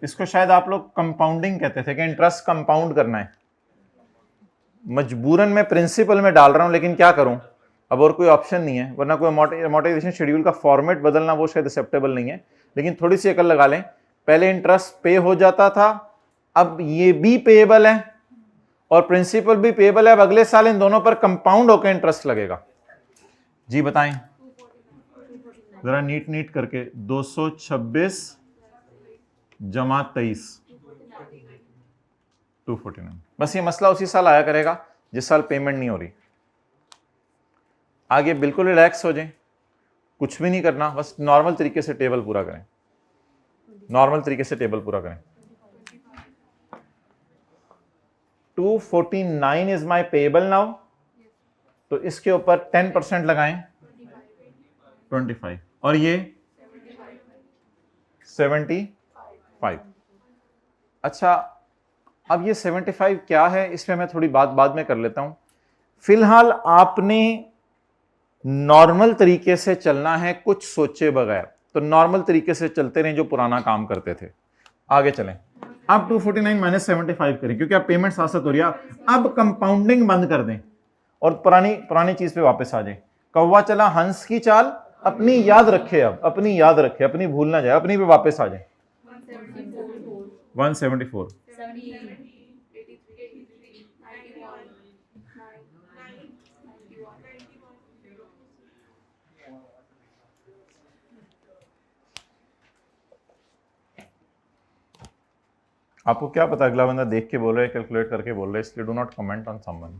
[SPEAKER 1] इसको शायद आप लोग कंपाउंडिंग कहते थे कि इंटरेस्ट कंपाउंड करना है। मजबूरन मैं प्रिंसिपल में डाल रहा हूं, लेकिन क्या करूं, अब और कोई ऑप्शन नहीं है, वरना कोई अमोर्टाइजेशन शेड्यूल का फॉर्मेट बदलना वो शायद एक्सेप्टेबल नहीं है। लेकिन थोड़ी सी अकल लगा लें, पहले इंटरेस्ट पे हो जाता था, अब ये भी पेएबल है और प्रिंसिपल भी पेएबल है, अब अगले साल इन दोनों पर कंपाउंड होकर इंटरेस्ट लगेगा। जी बताएं जरा नीट करके, 226 जमा 23, 249। बस ये मसला उसी साल आया करेगा जिस साल पेमेंट नहीं हो रही। आगे बिल्कुल रिलैक्स हो जाएं, कुछ भी नहीं करना, बस नॉर्मल तरीके से टेबल पूरा करें, नॉर्मल तरीके से टेबल पूरा करें। 249 इज माई पेएबल नाउ, तो इसके ऊपर 10% लगाएं, 25, और ये 75। अच्छा, अब ये 75 क्या है, इस पे मैं थोड़ी बात बाद में कर लेता हूं। फिलहाल आपने नॉर्मल तरीके से चलना है, कुछ सोचे बगैर, तो नॉर्मल तरीके से चलते रहें जो पुराना काम करते थे। आगे चलें, अब 249 माइनस 75 करें, क्योंकि अब पेमेंट साथ साथ हो रही है। अब कंपाउंडिंग बंद कर दें और पुरानी चीज पे वापस आ जाए। कौवा चला हंस की चाल, अपनी याद रखे, अब अपनी याद रखे, अपनी भूल ना जाए, अपनी पे वापस आ जाए। 174, आपको क्या पता अगला बंदा देख के बोल रहा है, कैलकुलेट करके बोल रहा है, इसलिए do not comment on someone.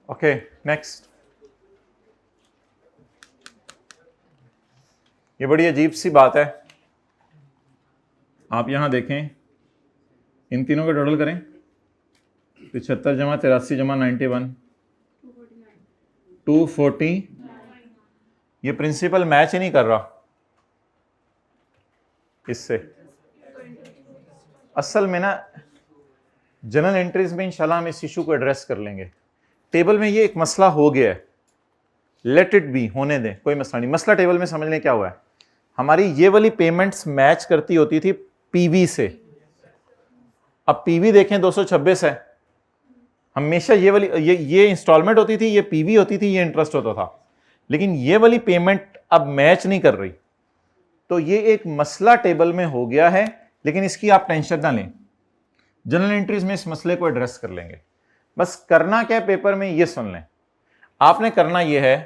[SPEAKER 1] Okay, next. ये बड़ी अजीब सी बात है, आप यहां देखें, इन तीनों का टोटल करें, 75 जमा 83 जमा 91, 240। ये प्रिंसिपल मैच ही नहीं कर रहा इससे। असल में ना जनरल एंट्रीज में इंशाल्लाह हम इस इशू को एड्रेस कर लेंगे। टेबल में ये एक मसला हो गया है, लेट इट बी, होने दें, कोई मसला नहीं। मसला टेबल में समझ लें क्या हुआ है, हमारी ये वाली पेमेंट्स मैच करती होती थी पीवी से। अब पीवी देखें 226 है, हमेशा ये वाली ये इंस्टॉलमेंट होती थी, ये पीवी होती थी, ये इंटरेस्ट होता था, लेकिन ये वाली पेमेंट अब मैच नहीं कर रही। तो ये एक मसला टेबल में हो गया है, लेकिन इसकी आप टेंशन ना लें, जनरल एंट्रीज में इस मसले को एड्रेस कर लेंगे। बस करना क्या है पेपर में, ये सुन लें। आपने करना यह है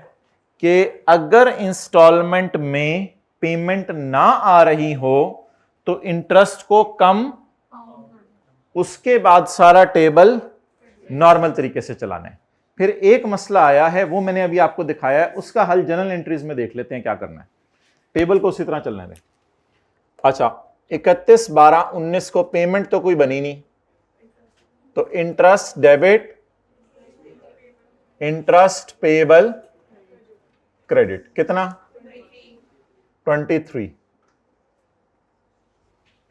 [SPEAKER 1] कि अगर इंस्टॉलमेंट में पेमेंट ना आ रही हो तो इंटरेस्ट को कम, उसके बाद सारा टेबल नॉर्मल तरीके से चलाना है। फिर एक मसला आया है, वो मैंने अभी आपको दिखाया है, उसका हल जनरल एंट्रीज में देख लेते हैं क्या करना है। टेबल को उसी तरह चलने दें। अच्छा, 31/12/19 को पेमेंट तो कोई बनी नहीं, तो interest debit, interest payable credit, कितना 23,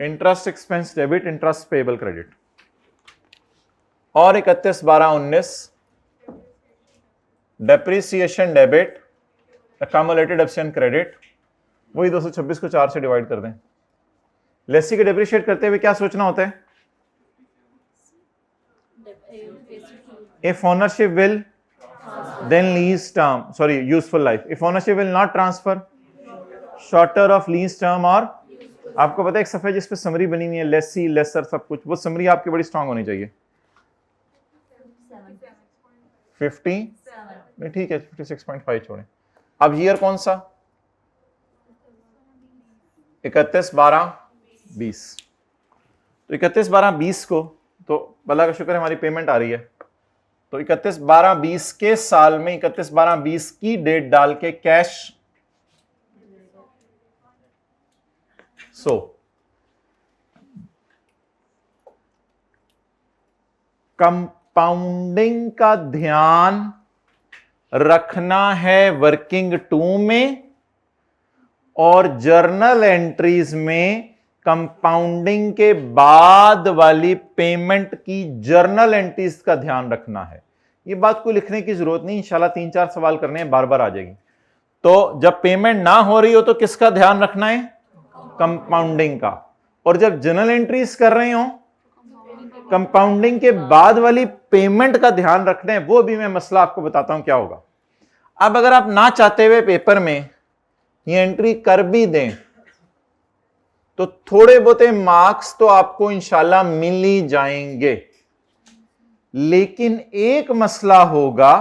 [SPEAKER 1] interest expense debit, interest payable credit. और 31/12/19 depreciation debit, accumulated absent credit, वही 226 को 4 से डिवाइड कर दें। लेसी के डेप्रिशिएट करते हुए क्या सोचना होता है, if ownership will then lease term, sorry, useful life, if ownership will not transfer, shorter of lease term, और आपको पता है एक सफे जिस पे समरी बनी हुई है, लेसी लेसर सब कुछ, वो समरी आपकी बड़ी स्ट्रांग होनी चाहिए। 50 नहीं, ठीक है, 56.5 छोड़ें। अब ईयर कौन सा, 31/12/20, तो 31/12/20 को तो अल्लाह का शुक्र है हमारी पेमेंट आ रही है। तो 31/12/20 के साल में 31/12/20 की डेट डाल के कैश कंपाउंडिंग का ध्यान रखना है वर्किंग 2 में, और जर्नल एंट्रीज में कंपाउंडिंग के बाद वाली पेमेंट की जर्नल एंट्रीज का ध्यान रखना है। ये बात को लिखने की जरूरत नहीं, इंशाल्लाह 3-4 सवाल करने हैं, बार बार आ जाएगी। तो जब पेमेंट ना हो रही हो तो किसका ध्यान रखना है? कंपाउंडिंग का। और जब जर्नल एंट्रीज कर रहे हो कंपाउंडिंग के बाद वाली पेमेंट का ध्यान रखना है। वो भी मैं मसला आपको बताता हूं क्या होगा। अब अगर आप ना चाहते हुए पेपर में ये एंट्री कर भी दें तो थोड़े बहुते मार्क्स तो आपको इंशाल्लाह मिल ही जाएंगे, लेकिन एक मसला होगा,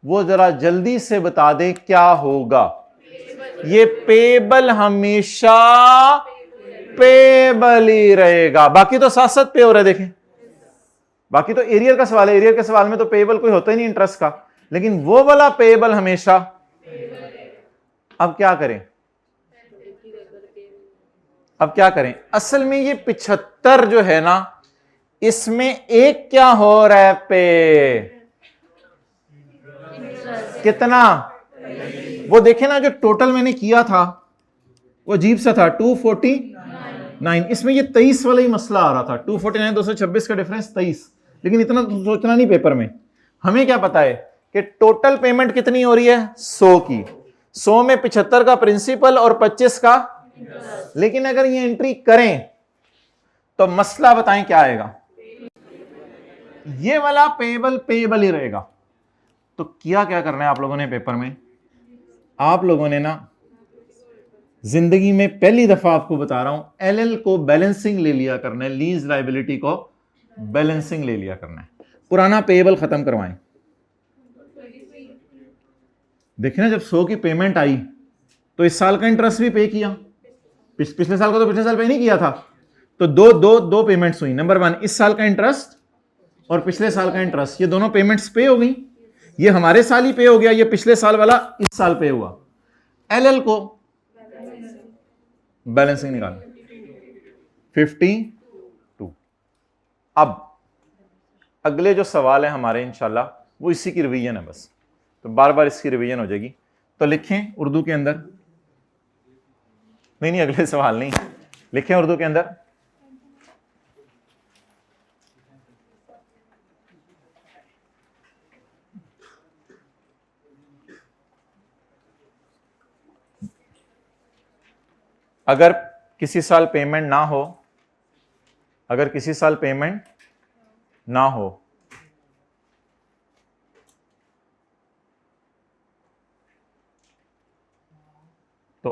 [SPEAKER 1] वो जरा जल्दी से बता दें क्या होगा। ये पेबल हमेशा पेबल ही रहेगा। बाकी तो साथ साथ पे हो रहा है, देखें, बाकी तो एरियर का सवाल है, एरियर के सवाल में तो पेबल कोई होता ही नहीं इंटरेस्ट का, लेकिन वो वाला पेबल हमेशा। अब क्या करें, अब क्या करें? असल में ये 75 जो है ना, इसमें एक क्या हो रहा है? पे कितना? वो देखे ना, जो टोटल मैंने किया था वो अजीब सा था, 249। इसमें ये 23 वाला ही मसला आ रहा था, 249 226 का डिफरेंस 23। लेकिन इतना तो सोचना नहीं पेपर में। हमें क्या पता है कि टोटल पेमेंट कितनी हो रही है? 100 की। 100 में 75 का प्रिंसिपल और 25 का। लेकिन अगर ये एंट्री करें तो मसला बताएं क्या आएगा? ये वाला पेबल पेबल ही रहेगा। तो क्या क्या करना है आप लोगों ने पेपर में? आप लोगों ने ना जिंदगी में पहली दफा आपको बता रहा हूं, एलएल को बैलेंसिंग ले लिया करना है, लीज लायबिलिटी को बैलेंसिंग ले लिया करना है। पुराना पेबल खत्म करवाएं। देखिए ना, जब 100 की पेमेंट आई तो इस साल का इंटरेस्ट भी पे किया, पिछले साल का तो पिछले साल पे नहीं किया था। तो दो पेमेंट्स हुई। नंबर 1 इस साल का इंटरेस्ट और पिछले साल का इंटरेस्ट, ये दोनों पेमेंट्स पे हो गई। ये हमारे साल ही पे हो गया, ये पिछले साल वाला इस साल पे हुआ। एलएल को बैलेंसिंग निकाल 52। अब अगले जो सवाल है हमारे इंशाल्लाह वो इसी की रिवीजन है बस, तो बार बार इसकी रिवीजन हो जाएगी। तो लिखें उर्दू के अंदर, नहीं अगले सवाल नहीं, लिखें उर्दू के अंदर, अगर किसी साल पेमेंट ना हो, अगर किसी साल पेमेंट ना हो तो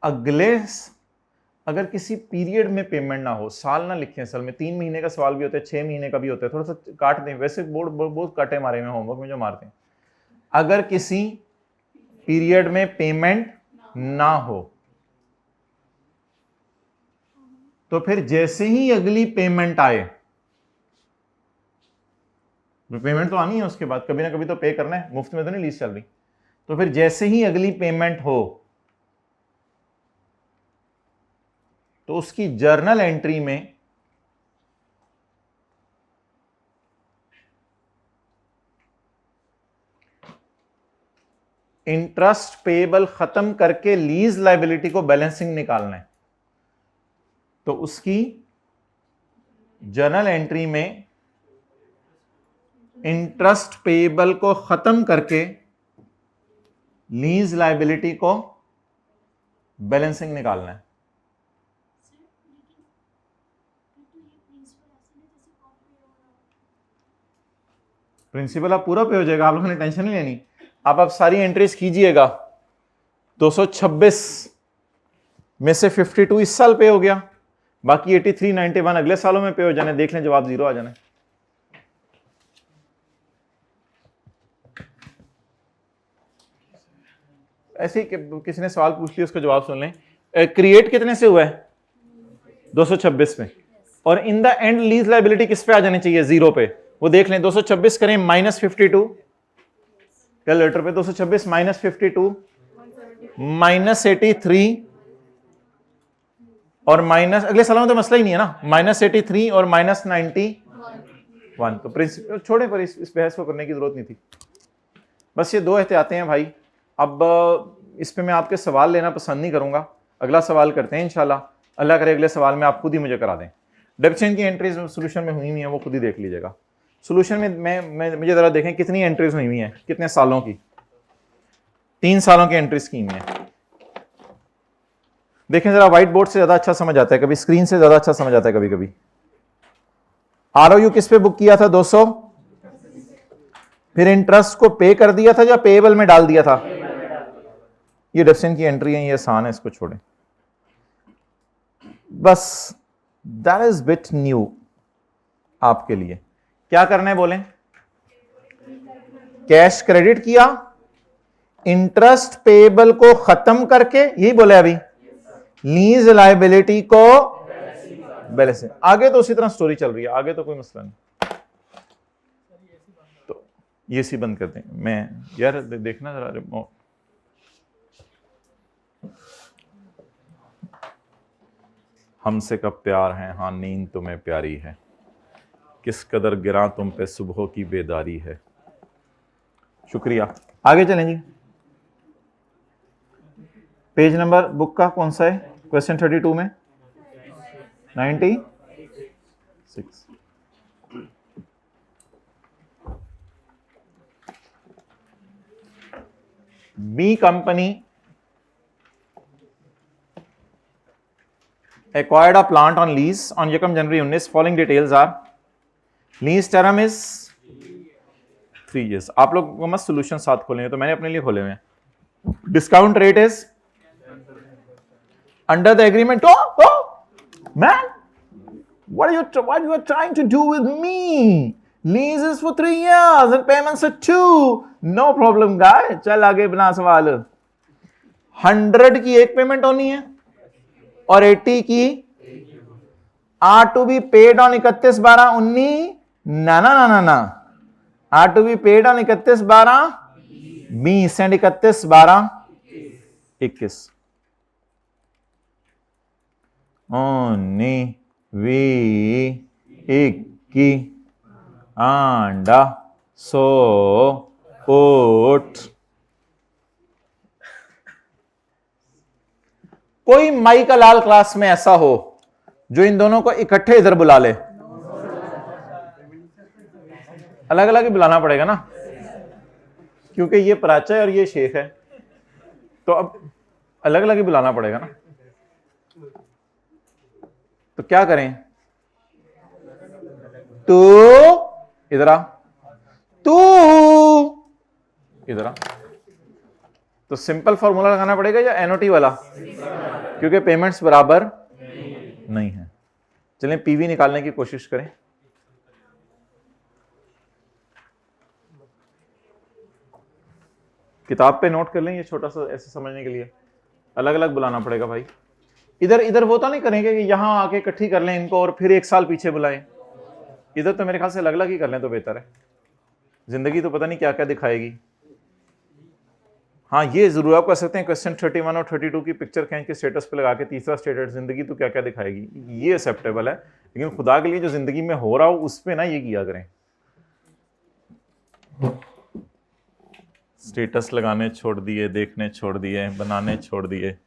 [SPEAKER 1] अगर किसी पीरियड में पेमेंट ना हो, साल ना लिखें, असल में 3 महीने का सवाल भी होता है, 6 महीने का भी होता है, थोड़ा सा काट दें, वैसे बोर्ड बहुत काटे मारे में होमवर्क में जो मारते हैं। अगर किसी पीरियड में पेमेंट ना हो तो फिर जैसे ही अगली पेमेंट आए, पेमेंट तो आनी है उसके बाद, कभी ना कभी तो पे करना है, मुफ्त में तो नहीं लीज चल रही। तो फिर जैसे ही अगली पेमेंट हो तो उसकी जर्नल एंट्री में इंटरेस्ट पेएबल खत्म करके लीज लायबिलिटी को बैलेंसिंग निकालना है। तो उसकी जर्नल एंट्री में इंटरेस्ट पेएबल को खत्म करके लीज लायबिलिटी को बैलेंसिंग निकालना है। प्रिंसिपल आप पूरा पे हो जाएगा, आप लोगों ने टेंशन नहीं लेनी। आप सारी एंट्रीज कीजिएगा। 226 में से 52 इस साल पे हो गया, बाकी 83 91 अगले सालों में पे हो जाने। देख लें जवाब 0 आ जाना। ऐसे ही किसी ने सवाल पूछ लिया, उसका जवाब सुन लें। क्रिएट कितने से हुआ है? 226 में। और in the end lease liability किस पे आ जानी चाहिए? 0 पे। वो देख लें। 226 करें -52 कैलकुलेटर पे, 226 -52 -83 और माइनस, अगले सालों में तो मसला ही नहीं है ना, -83 और -91। तो प्रिंसिपल छोड़े, पर इस बहस को करने की जरूरत नहीं थी। बस ये दो एहतियातें हैं भाई। अब इस पे मैं आपके सवाल लेना पसंद नहीं करूंगा, अगला सवाल करते हैं इंशाल्लाह। अल्लाह करे अगले सवाल में आप खुद ही मुझे करा दें। डेफिनेशन की एंट्रीज सोल्यूशन में हुई हुई है, वो खुद ही देख लीजिएगा। सोल्यूशन में मुझे जरा देखें कितनी एंट्रीज हुई हुई हैं, कितने सालों की। 3 सालों की एंट्रीज की हुई हैं। देखें जरा, व्हाइट बोर्ड से ज्यादा अच्छा समझ आता है, कभी स्क्रीन से ज्यादा अच्छा समझ आता है कभी कभी। ROU किस पे बुक किया था? 200। फिर इंटरेस्ट को पे कर दिया था या पेएबल में डाल दिया था? ये डेफिनेशन की एंट्री है, ये आसान है, इसको छोड़ें। बस दैट इज बिट न्यू आपके लिए। क्या करना है बोलें? कैश क्रेडिट किया, इंटरेस्ट पेएबल को खत्म करके, यही बोले अभी, लीज लायबिलिटी को बैलेंस। आगे तो उसी तरह स्टोरी चल रही है, आगे तो कोई मसला नहीं। तो ये सी बंद कर दें। मैं यार देखना जरा रिमोट। हमसे कब प्यार है, हाँ नींद तुम्हें प्यारी है, किस कदर गिरा तुम पे सुबह की बेदारी है। शुक्रिया। आगे चलें जी। पेज नंबर बुक का कौन सा है? क्वेश्चन 32 में 96। B company acquired a plant on lease on Yakam January 19. Following details are: lease term is 3 years। आप लोग को मत सोल्यूशन साथ खोलेंगे, तो मैंने अपने लिए खोले हुए हैं। Discount rate is under the agreement. Man, what you are trying to do with me? Lease is for 3 years and payments are 2। No problem guy। चल आगे बना सवाल। 100 की एक पेमेंट होनी है और 80 की are to be paid on 31/12/19। ना ना ना ना ना, are to be paid on 31/12/20 and 31/12/21। Only we 21 आंडा सो ओट। कोई माई का लाल क्लास में ऐसा हो जो इन दोनों को इकट्ठे इधर बुला ले? अलग अलग ही बुलाना पड़ेगा ना, क्योंकि ये प्राचा है और ये शेख है, तो अब अलग अलग ही बुलाना पड़ेगा ना। तो क्या करें? तू इधर आ, तू इधर आ। तो सिंपल फॉर्मूला लगाना पड़ेगा या एनओटी वाला, क्योंकि पेमेंट्स बराबर नहीं है। चलें पीवी निकालने की कोशिश करें। किताब पे नोट कर लें, ये छोटा सा ऐसे समझने के लिए। अलग अलग बुलाना पड़ेगा भाई। इधर इधर वो तो नहीं करेंगे कि यहां आके इकट्ठी कर लें इनको और फिर 1 साल पीछे बुलाएं। इधर तो मेरे ख्याल से अलग अलग ही कर लें तो बेहतर है। जिंदगी तो पता नहीं क्या क्या दिखाएगी। हाँ ये जरूर आप कर सकते हैं, क्वेश्चन 31 और 32 की पिक्चर खींच के स्टेटस पे लगा के, तीसरा स्टेटस जिंदगी तो क्या क्या दिखाएगी, ये एक्सेप्टेबल है। लेकिन खुदा के लिए जो जिंदगी में हो रहा हो उस पे ना ये किया करें। स्टेटस लगाने छोड़ दिए, देखने छोड़ दिए, बनाने छोड़ दिए।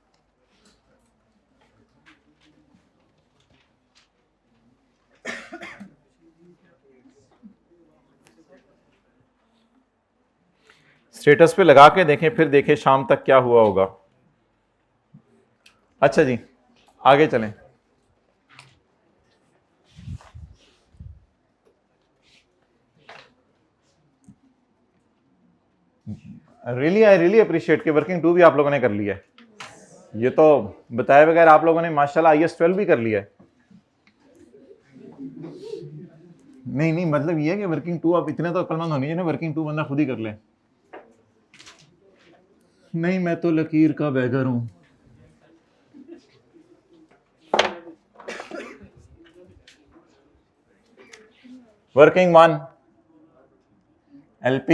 [SPEAKER 1] स्टेटस पे लगा के देखें, फिर देखें शाम तक क्या हुआ होगा। अच्छा जी आगे चलें। आई रियली अप्रिशिएट कि वर्किंग 2 भी आप लोगों ने कर लिया है। ये तो बताए बगैर आप लोगों ने माशाल्लाह IS 12 भी कर लिया है। नहीं मतलब ये है कि वर्किंग 2 आप इतने तो अक्लमंद होनी चाहिए, वर्किंग 2 बंदा खुद ही कर ले। नहीं मैं तो लकीर का बैगर हूं। Working 1 LP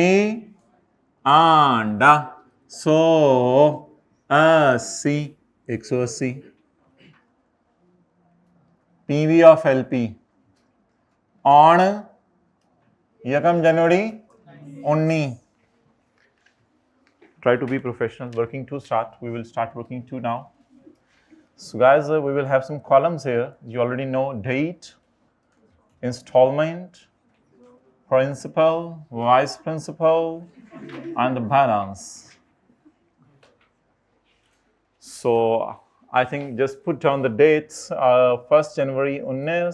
[SPEAKER 1] आंडा 180 180 PV of LP on यकम जनवरी 19. Try to be professional. Working to start. We will start working to now. So guys, we will have some columns here. You already know date, installment, principal, vice principal, and the balance. So I think just put down the dates. 1st January 19,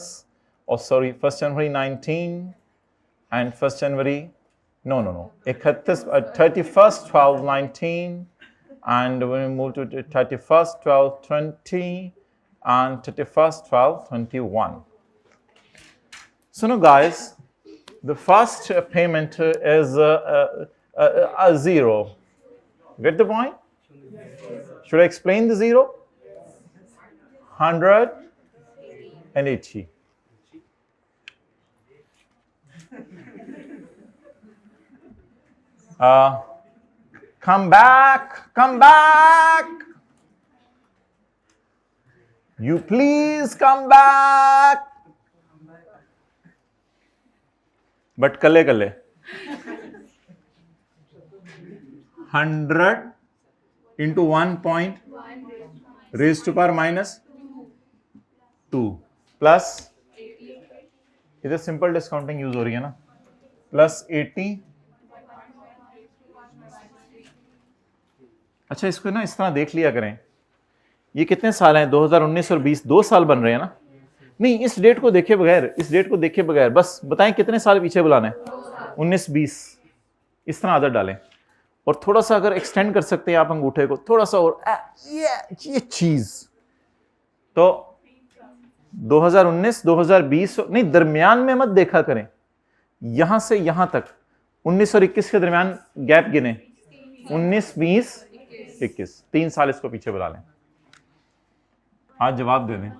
[SPEAKER 1] or sorry, 1st January 19, and 1st January, no. 31st 12 19, and when we move to 31st 12 20, and 31st 12 21. So now guys, the first payment is a zero. Get the point? Should I explain the zero? 180. Come back. You please come back. But kale 100 into 1 point raised to power minus 2 plus, इधर सिंपल डिस्काउंटिंग यूज हो रही है ना, प्लस 80. अच्छा, इसको ना इस तरह देख लिया करें, ये कितने साल हैं, 2019 और 20, 2 साल बन रहे हैं ना. नहीं, इस डेट को देखे बगैर बस बताएं कितने साल पीछे बुलाना है. 19 20 इस तरह आदत डालें, और थोड़ा सा अगर एक्सटेंड कर सकते हैं आप अंगूठे को थोड़ा सा और, ये चीज तो 2019 2020 नहीं, दरमियान में मत देखा करें, यहां से यहां तक 19 और 21 के दरमियान गैप गिने, 19 20 21, 3 साल इसको पीछे बुला लें. आज जवाब दे दें.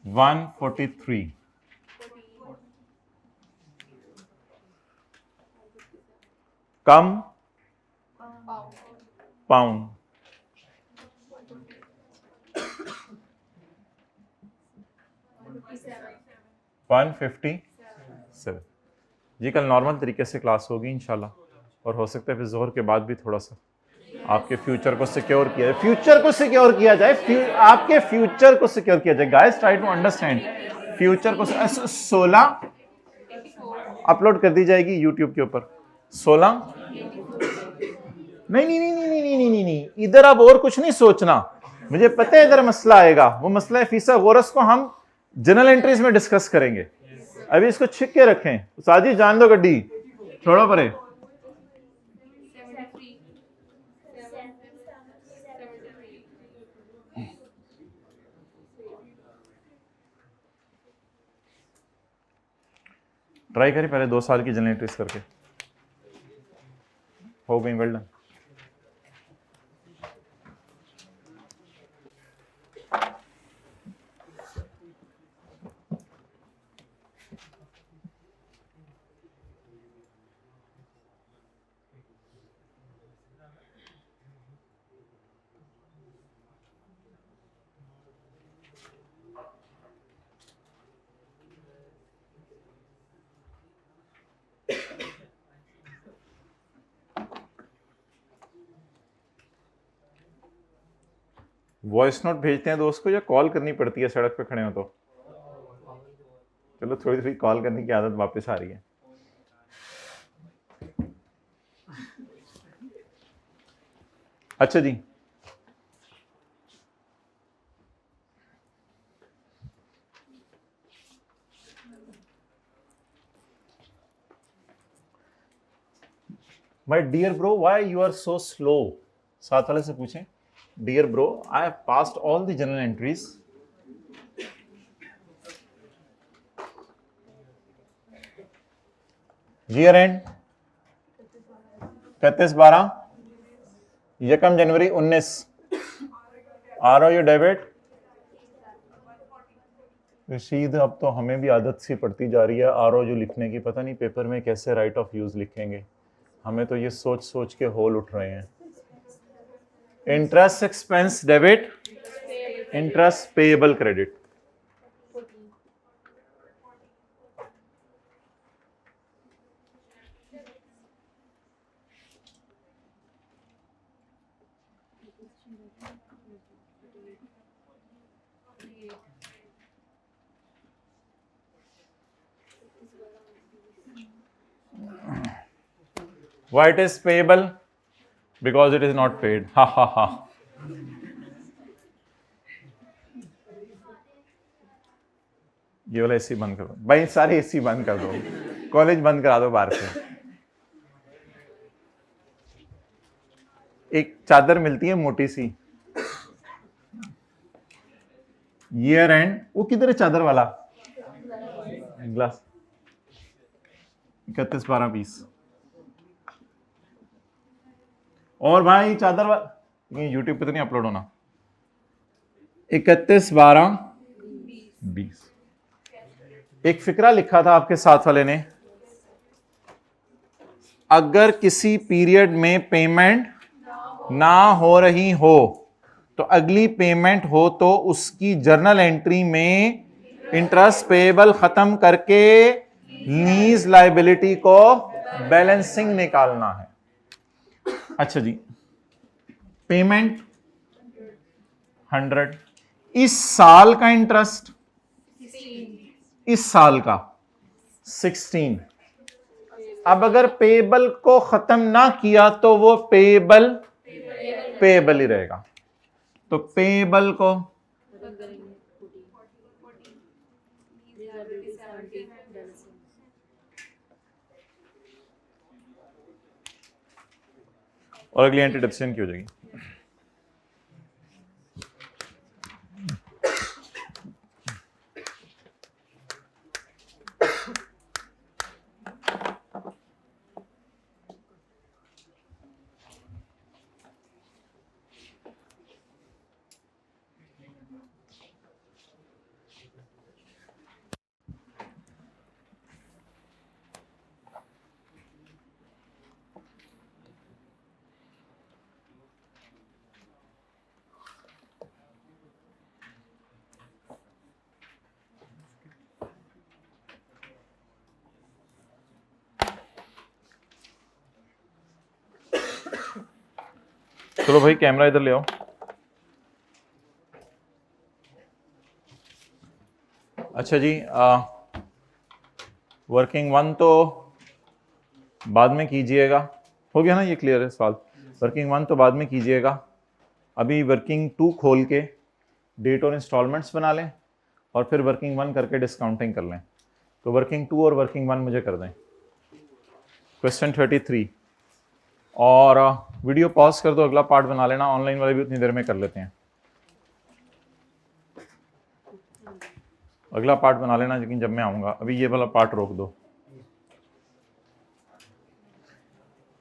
[SPEAKER 1] 143. कम पाउंड. $157. जी कल नॉर्मल तरीके से क्लास होगी इंशाल्लाह, और हो सकता है फिर जोहर के बाद भी थोड़ा सा आपके फ्यूचर को सिक्योर किया जाए, आपके फ्यूचर को सिक्योर किया जाए. Guys try to understand, future को 16 अपलोड कर दी जाएगी यूट्यूब के ऊपर. 16 नहीं, इधर अब और कुछ नहीं सोचना, मुझे पता है इधर मसला आएगा, वो मसला है फीसा गोरस को हम जनरल एंट्रीज में डिस्कस करेंगे. अभी इसको छिक के रखें. साजी जान दो गड्डी छोड़ो परे. ट्राई करें पहले 2 साल की जनरल एंट्रीज करके. हो गई, वेल डन. वॉइस नोट भेजते हैं दोस्त को या कॉल करनी पड़ती है सड़क पे खड़े हो तो? चलो थोड़ी थोड़ी कॉल करने की आदत वापस आ रही है. अच्छा जी, my dear bro, why you are so slow. साथ वाले से पूछें, dear bro, I have passed all the general entries. Year end 31/12, यकम जनवरी 19, आर ओ यू डेबिट रशीद, अब तो हमें भी आदत सी पड़ती जा रही है आरओ जो लिखने की, पता नहीं पेपर में कैसे राइट ऑफ यूज लिखेंगे। हमें तो ये सोच सोच के होल उठ रहे हैं। Interest expense debit, interest payable credit. Why it is payable? Because it is not paid. Ha ha ha. ये वाला एसी बंद कर दो भाई, सारे एसी बंद कर दो, कॉलेज बंद करा दो बाहर से। एक चादर मिलती है मोटी सी, ईयर एंड, वो किधर है चादर वाला ग्लास, 31-12 पीस। और भाई चादर वाला ये यूट्यूब पे तो नहीं अपलोड होना। 31-12-20। एक फिक्रा लिखा था आपके साथ वाले ने, अगर किसी पीरियड में पेमेंट ना हो रही हो तो अगली पेमेंट हो तो उसकी जर्नल एंट्री में इंटरेस्ट पेएबल खत्म करके लीज लायबिलिटी को बैलेंसिंग निकालना है। अच्छा जी, पेमेंट 100, इस साल का इंटरेस्ट, इस साल का 16। अब अगर पेएबल को खत्म ना किया तो वो पेएबल ही रहेगा। तो पेएबल को और अगली एंटी डिप्शन की हो जाएगी। चलो भाई कैमरा इधर ले आओ। अच्छा जी, वर्किंग 1 तो बाद में कीजिएगा, हो गया ना, ये क्लियर है सवाल। वर्किंग 1 तो बाद में कीजिएगा, अभी वर्किंग 2 खोल के डेट और इंस्टॉलमेंट्स बना लें और फिर वर्किंग 1 करके डिस्काउंटिंग कर लें। तो वर्किंग 2 और वर्किंग 1 मुझे कर दें। क्वेश्चन 33, और वीडियो पॉज कर दो, अगला पार्ट बना लेना, ऑनलाइन वाले भी उतनी देर में कर लेते हैं। अगला पार्ट बना लेना लेकिन जब मैं आऊँगा, अभी ये वाला पार्ट रोक दो।